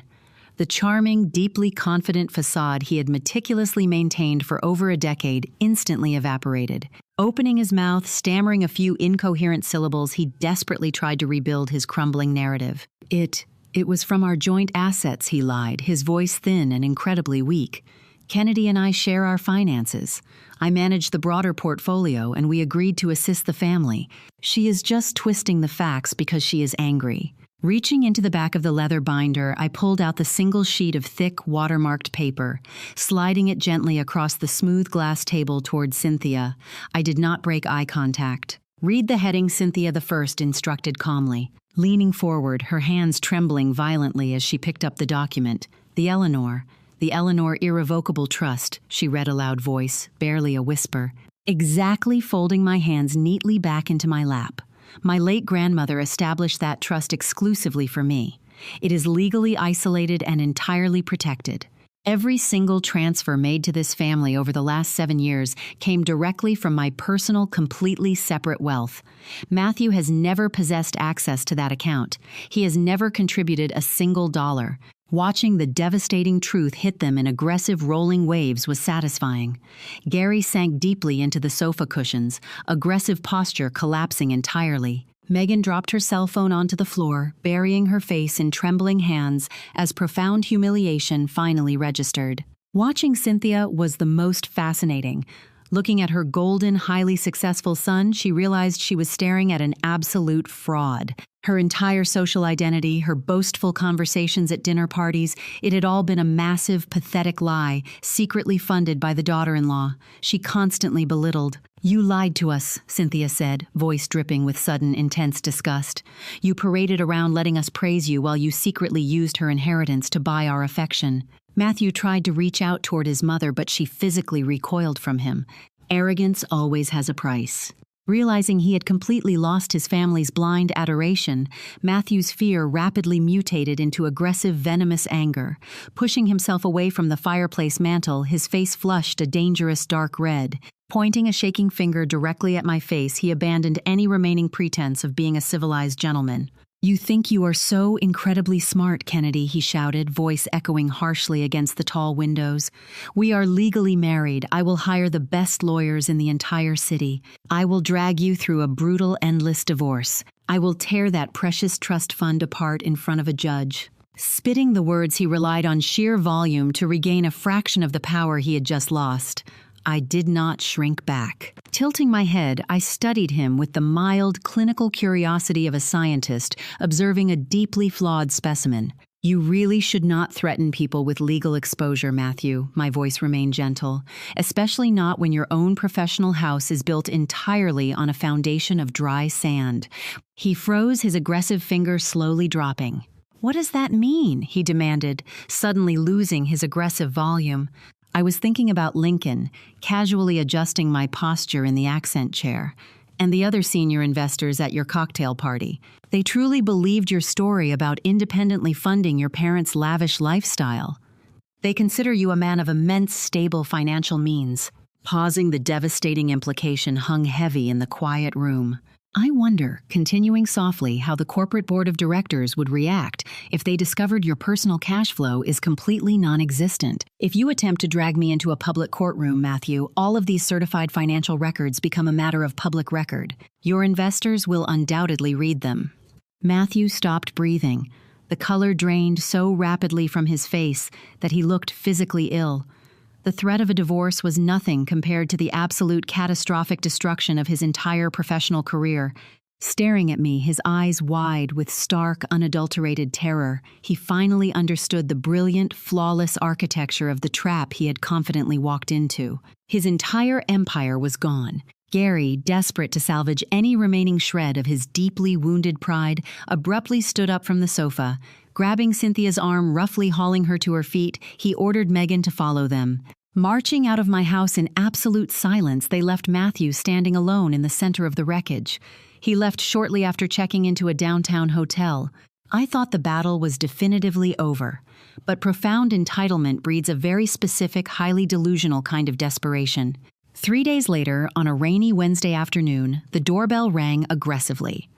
Speaker 1: The charming, deeply confident facade he had meticulously maintained for over a decade instantly evaporated. Opening his mouth, stammering a few incoherent syllables, he desperately tried to rebuild his crumbling narrative. It was from our joint assets, he lied, his voice thin and incredibly weak. Kennedy and I share our finances. I manage the broader portfolio, and we agreed to assist the family. She is just twisting the facts because she is angry. Reaching into the back of the leather binder, I pulled out the single sheet of thick, watermarked paper, sliding it gently across the smooth glass table toward Cynthia. I did not break eye contact. Read the heading, Cynthia the First instructed calmly. Leaning forward, her hands trembling violently as she picked up the document. The Eleanor Irrevocable Trust, she read a loud voice, barely a whisper, exactly folding my hands neatly back into my lap. My late grandmother established that trust exclusively for me. It is legally isolated and entirely protected. Every single transfer made to this family over the last 7 years came directly from my personal, completely separate wealth. Matthew has never possessed access to that account. He has never contributed a single dollar. Watching the devastating truth hit them in aggressive rolling waves was satisfying. Gary sank deeply into the sofa cushions, aggressive posture collapsing entirely. Megan dropped her cell phone onto the floor, burying her face in trembling hands as profound humiliation finally registered. Watching Cynthia was the most fascinating. Looking at her golden, highly successful son, she realized she was staring at an absolute fraud. Her entire social identity, her boastful conversations at dinner parties, it had all been a massive, pathetic lie, secretly funded by the daughter-in-law. She constantly belittled. You lied to us, Cynthia said, voice dripping with sudden, intense disgust. You paraded around letting us praise you while you secretly used her inheritance to buy our affection. Matthew tried to reach out toward his mother, but she physically recoiled from him. Arrogance always has a price. Realizing he had completely lost his family's blind adoration, Matthew's fear rapidly mutated into aggressive, venomous anger. Pushing himself away from the fireplace mantel, his face flushed a dangerous dark red. Pointing a shaking finger directly at my face, he abandoned any remaining pretense of being a civilized gentleman. You think you are so incredibly smart, Kennedy, he shouted, voice echoing harshly against the tall windows. We are legally married. I will hire the best lawyers in the entire city. I will drag you through a brutal, endless divorce. I will tear that precious trust fund apart in front of a judge. Spitting the words, he relied on sheer volume to regain a fraction of the power he had just lost. I did not shrink back. Tilting my head, I studied him with the mild, clinical curiosity of a scientist observing a deeply flawed specimen. You really should not threaten people with legal exposure, Matthew, my voice remained gentle, especially not when your own professional house is built entirely on a foundation of dry sand. He froze, his aggressive finger slowly dropping. What does that mean? He demanded, suddenly losing his aggressive volume. I was thinking about Lincoln, casually adjusting my posture in the accent chair, and the other senior investors at your cocktail party. They truly believed your story about independently funding your parents' lavish lifestyle. They consider you a man of immense stable financial means. Pausing, the devastating implication hung heavy in the quiet room. I wonder, continuing softly, how the corporate board of directors would react if they discovered your personal cash flow is completely non-existent. If you attempt to drag me into a public courtroom, Matthew, all of these certified financial records become a matter of public record. Your investors will undoubtedly read them. Matthew stopped breathing. The color drained so rapidly from his face that he looked physically ill. The threat of a divorce was nothing compared to the absolute catastrophic destruction of his entire professional career. Staring at me, his eyes wide with stark, unadulterated terror, he finally understood the brilliant, flawless architecture of the trap he had confidently walked into. His entire empire was gone. Gary, desperate to salvage any remaining shred of his deeply wounded pride, abruptly stood up from the sofa. Grabbing Cynthia's arm, roughly hauling her to her feet, he ordered Megan to follow them. Marching out of my house in absolute silence, they left Matthew standing alone in the center of the wreckage. He left shortly after checking into a downtown hotel. I thought the battle was definitively over. But profound entitlement breeds a very specific, highly delusional kind of desperation. 3 days later, on a rainy Wednesday afternoon, the doorbell rang aggressively.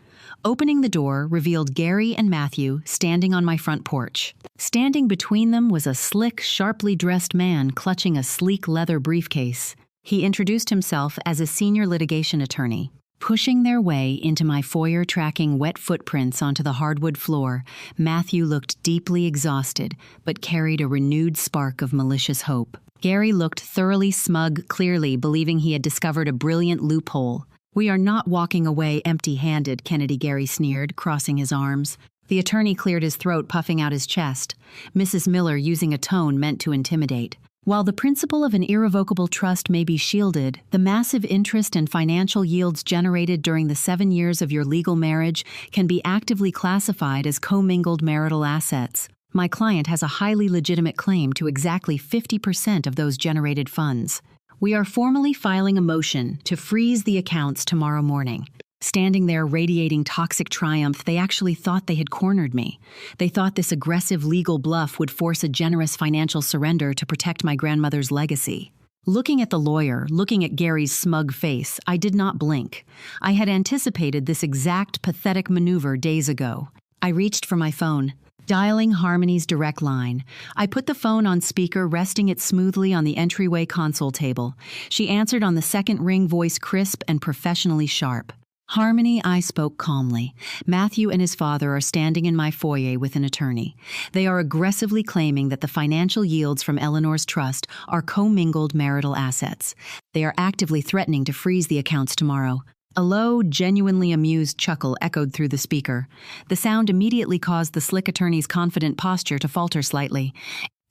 Speaker 1: Opening the door revealed Gary and Matthew standing on my front porch. Standing between them was a slick, sharply dressed man clutching a sleek leather briefcase. He introduced himself as a senior litigation attorney. Pushing their way into my foyer, tracking wet footprints onto the hardwood floor, Matthew looked deeply exhausted, but carried a renewed spark of malicious hope. Gary looked thoroughly smug, clearly believing he had discovered a brilliant loophole. "We are not walking away empty-handed," Kennedy Gary sneered, crossing his arms. The attorney cleared his throat, puffing out his chest, Mrs. Miller using a tone meant to intimidate. While the principle of an irrevocable trust may be shielded, the massive interest and financial yields generated during the 7 years of your legal marriage can be actively classified as commingled marital assets. My client has a highly legitimate claim to exactly 50% of those generated funds. We are formally filing a motion to freeze the accounts tomorrow morning. Standing there radiating toxic triumph, they actually thought they had cornered me. They thought this aggressive legal bluff would force a generous financial surrender to protect my grandmother's legacy. Looking at the lawyer, looking at Gary's smug face, I did not blink. I had anticipated this exact pathetic maneuver days ago. I reached for my phone. Dialing Harmony's direct line, I put the phone on speaker, resting it smoothly on the entryway console table. She answered on the second ring, voice crisp and professionally sharp. "Harmony," I spoke calmly. "Matthew and his father are standing in my foyer with an attorney. They are aggressively claiming that the financial yields from Eleanor's trust are commingled marital assets. They are actively threatening to freeze the accounts tomorrow." A low, genuinely amused chuckle echoed through the speaker. The sound immediately caused the slick attorney's confident posture to falter slightly.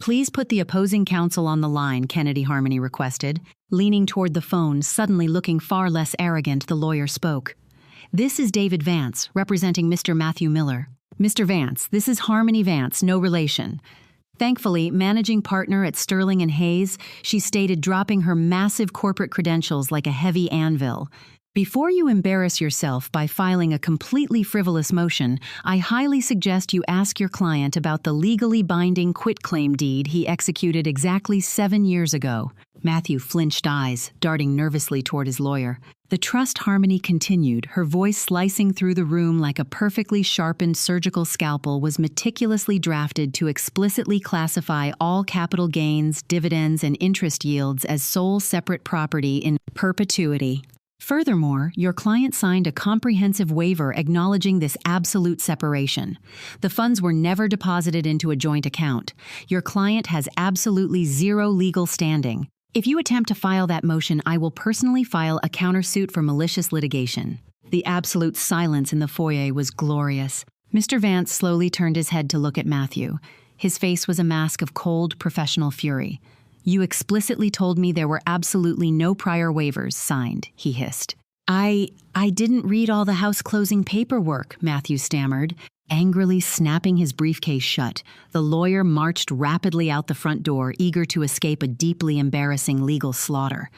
Speaker 1: "Please put the opposing counsel on the line," Kennedy Harmony requested. Leaning toward the phone, suddenly looking far less arrogant, the lawyer spoke. "This is David Vance, representing Mr. Matthew Miller." "Mr. Vance, this is Harmony Vance, no relation." Thankfully, managing partner at Sterling and Hayes, she stated, dropping her massive corporate credentials like a heavy anvil. "Before you embarrass yourself by filing a completely frivolous motion, I highly suggest you ask your client about the legally binding quitclaim deed he executed exactly 7 years ago." Matthew flinched eyes, darting nervously toward his lawyer. The trust, Harmony continued, her voice slicing through the room like a perfectly sharpened surgical scalpel, was meticulously drafted to explicitly classify all capital gains, dividends, and interest yields as sole separate property in perpetuity. Furthermore, your client signed a comprehensive waiver acknowledging this absolute separation. The funds were never deposited into a joint account. Your client has absolutely zero legal standing. If you attempt to file that motion, I will personally file a countersuit for malicious litigation. The absolute silence in the foyer was glorious. Mr. Vance slowly turned his head to look at Matthew. His face was a mask of cold, professional fury. "You explicitly told me there were absolutely no prior waivers signed," he hissed. I didn't read all the house closing paperwork," Matthew stammered. Angrily snapping his briefcase shut, the lawyer marched rapidly out the front door, eager to escape a deeply embarrassing legal slaughter.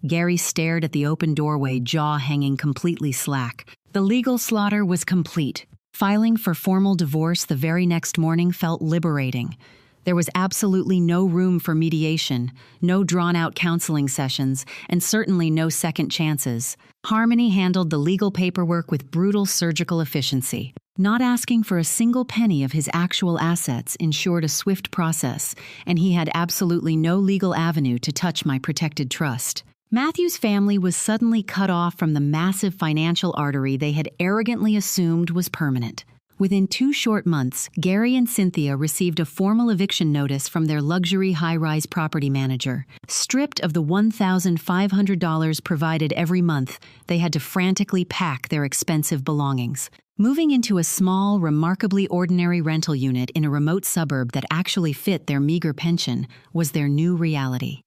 Speaker 1: Gary stared at the open doorway, jaw hanging completely slack. The legal slaughter was complete. Filing for formal divorce the very next morning felt liberating. There was absolutely no room for mediation, no drawn-out counseling sessions, and certainly no second chances. Harmony handled the legal paperwork with brutal surgical efficiency. Not asking for a single penny of his actual assets ensured a swift process, and he had absolutely no legal avenue to touch my protected trust. Matthew's family was suddenly cut off from the massive financial artery they had arrogantly assumed was permanent. Within 2 short months, Gary and Cynthia received a formal eviction notice from their luxury high-rise property manager. Stripped of the $1,500 provided every month, they had to frantically pack their expensive belongings. Moving into a small, remarkably ordinary rental unit in a remote suburb that actually fit their meager pension was their new reality.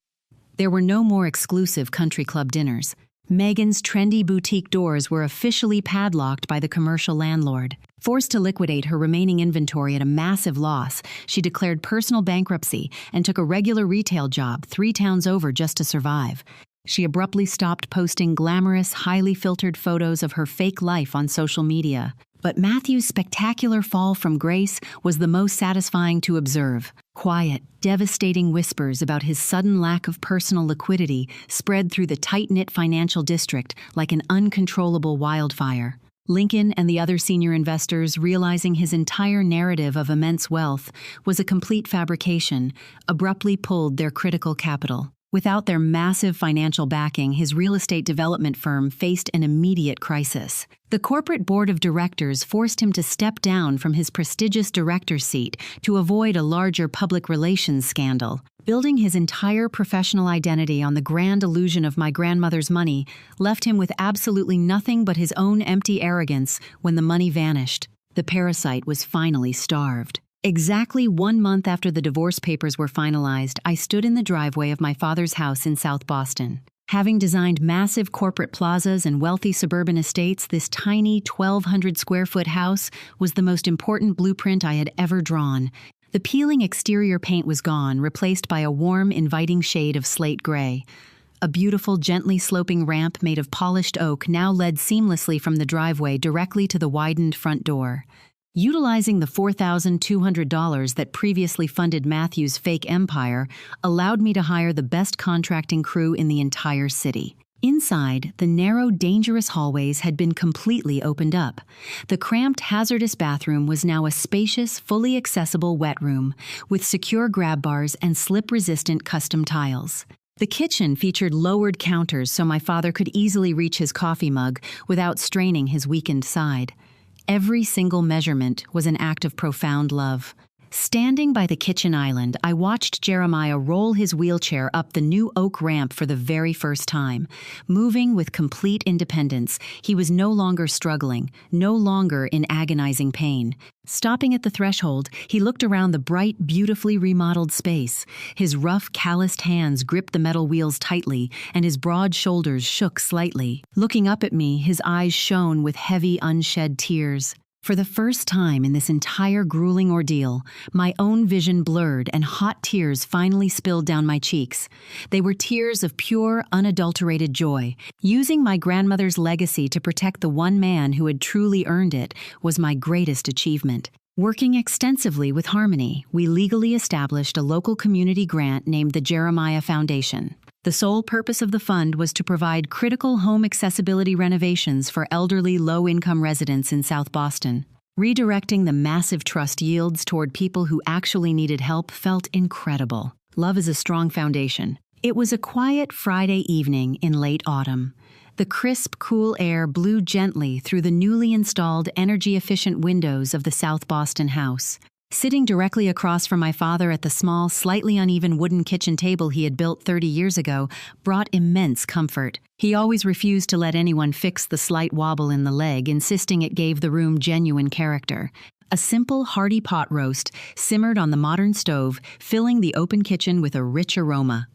Speaker 1: There were no more exclusive country club dinners. Megan's trendy boutique doors were officially padlocked by the commercial landlord. Forced to liquidate her remaining inventory at a massive loss, she declared personal bankruptcy and took a regular retail job 3 towns over just to survive. She abruptly stopped posting glamorous, highly filtered photos of her fake life on social media. But Matthew's spectacular fall from grace was the most satisfying to observe. Quiet, devastating whispers about his sudden lack of personal liquidity spread through the tight-knit financial district like an uncontrollable wildfire. Lincoln and the other senior investors, realizing his entire narrative of immense wealth was a complete fabrication, abruptly pulled their critical capital. Without their massive financial backing, his real estate development firm faced an immediate crisis. The corporate board of directors forced him to step down from his prestigious director's seat to avoid a larger public relations scandal. Building his entire professional identity on the grand illusion of my grandmother's money left him with absolutely nothing but his own empty arrogance when the money vanished. The parasite was finally starved. Exactly 1 month after the divorce papers were finalized, I stood in the driveway of my father's house in South Boston. Having designed massive corporate plazas and wealthy suburban estates, this tiny 1,200-square-foot house was the most important blueprint I had ever drawn. The peeling exterior paint was gone, replaced by a warm, inviting shade of slate gray. A beautiful, gently sloping ramp made of polished oak now led seamlessly from the driveway directly to the widened front door. Utilizing the $4,200 that previously funded Matthew's fake empire allowed me to hire the best contracting crew in the entire city. Inside, the narrow, dangerous hallways had been completely opened up. The cramped, hazardous bathroom was now a spacious, fully accessible wet room, with secure grab bars and slip-resistant custom tiles. The kitchen featured lowered counters so my father could easily reach his coffee mug without straining his weakened side. Every single measurement was an act of profound love. Standing by the kitchen island, I watched Jeremiah roll his wheelchair up the new oak ramp for the very first time. Moving with complete independence, he was no longer struggling, no longer in agonizing pain. Stopping at the threshold, he looked around the bright, beautifully remodeled space. His rough, calloused hands gripped the metal wheels tightly, and his broad shoulders shook slightly. Looking up at me, his eyes shone with heavy, unshed tears. For the first time in this entire grueling ordeal, my own vision blurred and hot tears finally spilled down my cheeks. They were tears of pure, unadulterated joy. Using my grandmother's legacy to protect the one man who had truly earned it was my greatest achievement. Working extensively with Harmony, we legally established a local community grant named the Jeremiah Foundation. The sole purpose of the fund was to provide critical home accessibility renovations for elderly, low-income residents in South Boston. Redirecting the massive trust yields toward people who actually needed help felt incredible. Love is a strong foundation. It was a quiet Friday evening in late autumn. The crisp, cool air blew gently through the newly installed energy-efficient windows of the South Boston house. Sitting directly across from my father at the small, slightly uneven wooden kitchen table he had built 30 years ago brought immense comfort. He always refused to let anyone fix the slight wobble in the leg, insisting it gave the room genuine character. A simple, hearty pot roast simmered on the modern stove, filling the open kitchen with a rich aroma.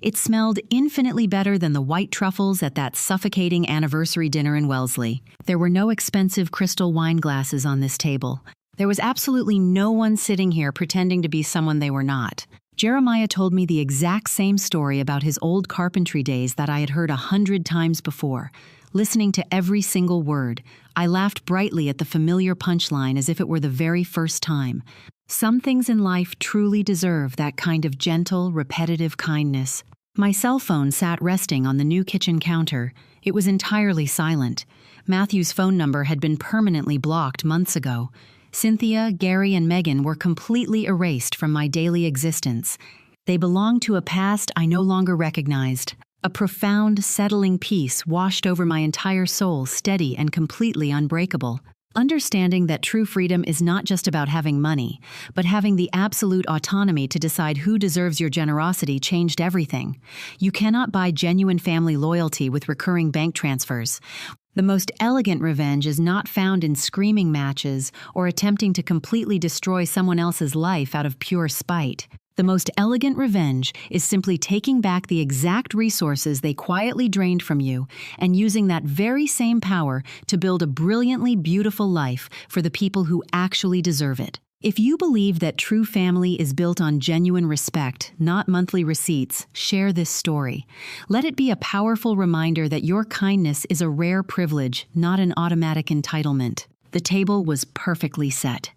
Speaker 1: It smelled infinitely better than the white truffles at that suffocating anniversary dinner in Wellesley. There were no expensive crystal wine glasses on this table. There was absolutely no one sitting here pretending to be someone they were not. Jeremiah told me the exact same story about his old carpentry days that I had heard 100 times before. Listening to every single word, I laughed brightly at the familiar punchline as if it were the very first time. Some things in life truly deserve that kind of gentle, repetitive kindness. My cell phone sat resting on the new kitchen counter. It was entirely silent. Matthew's phone number had been permanently blocked months ago. Cynthia, Gary, and Megan were completely erased from my daily existence. They belonged to a past I no longer recognized. A profound, settling peace washed over my entire soul, steady and completely unbreakable. Understanding that true freedom is not just about having money, but having the absolute autonomy to decide who deserves your generosity changed everything. You cannot buy genuine family loyalty with recurring bank transfers. The most elegant revenge is not found in screaming matches or attempting to completely destroy someone else's life out of pure spite. The most elegant revenge is simply taking back the exact resources they quietly drained from you and using that very same power to build a brilliantly beautiful life for the people who actually deserve it. If you believe that true family is built on genuine respect, not monthly receipts, share this story. Let it be a powerful reminder that your kindness is a rare privilege, not an automatic entitlement. The table was perfectly set.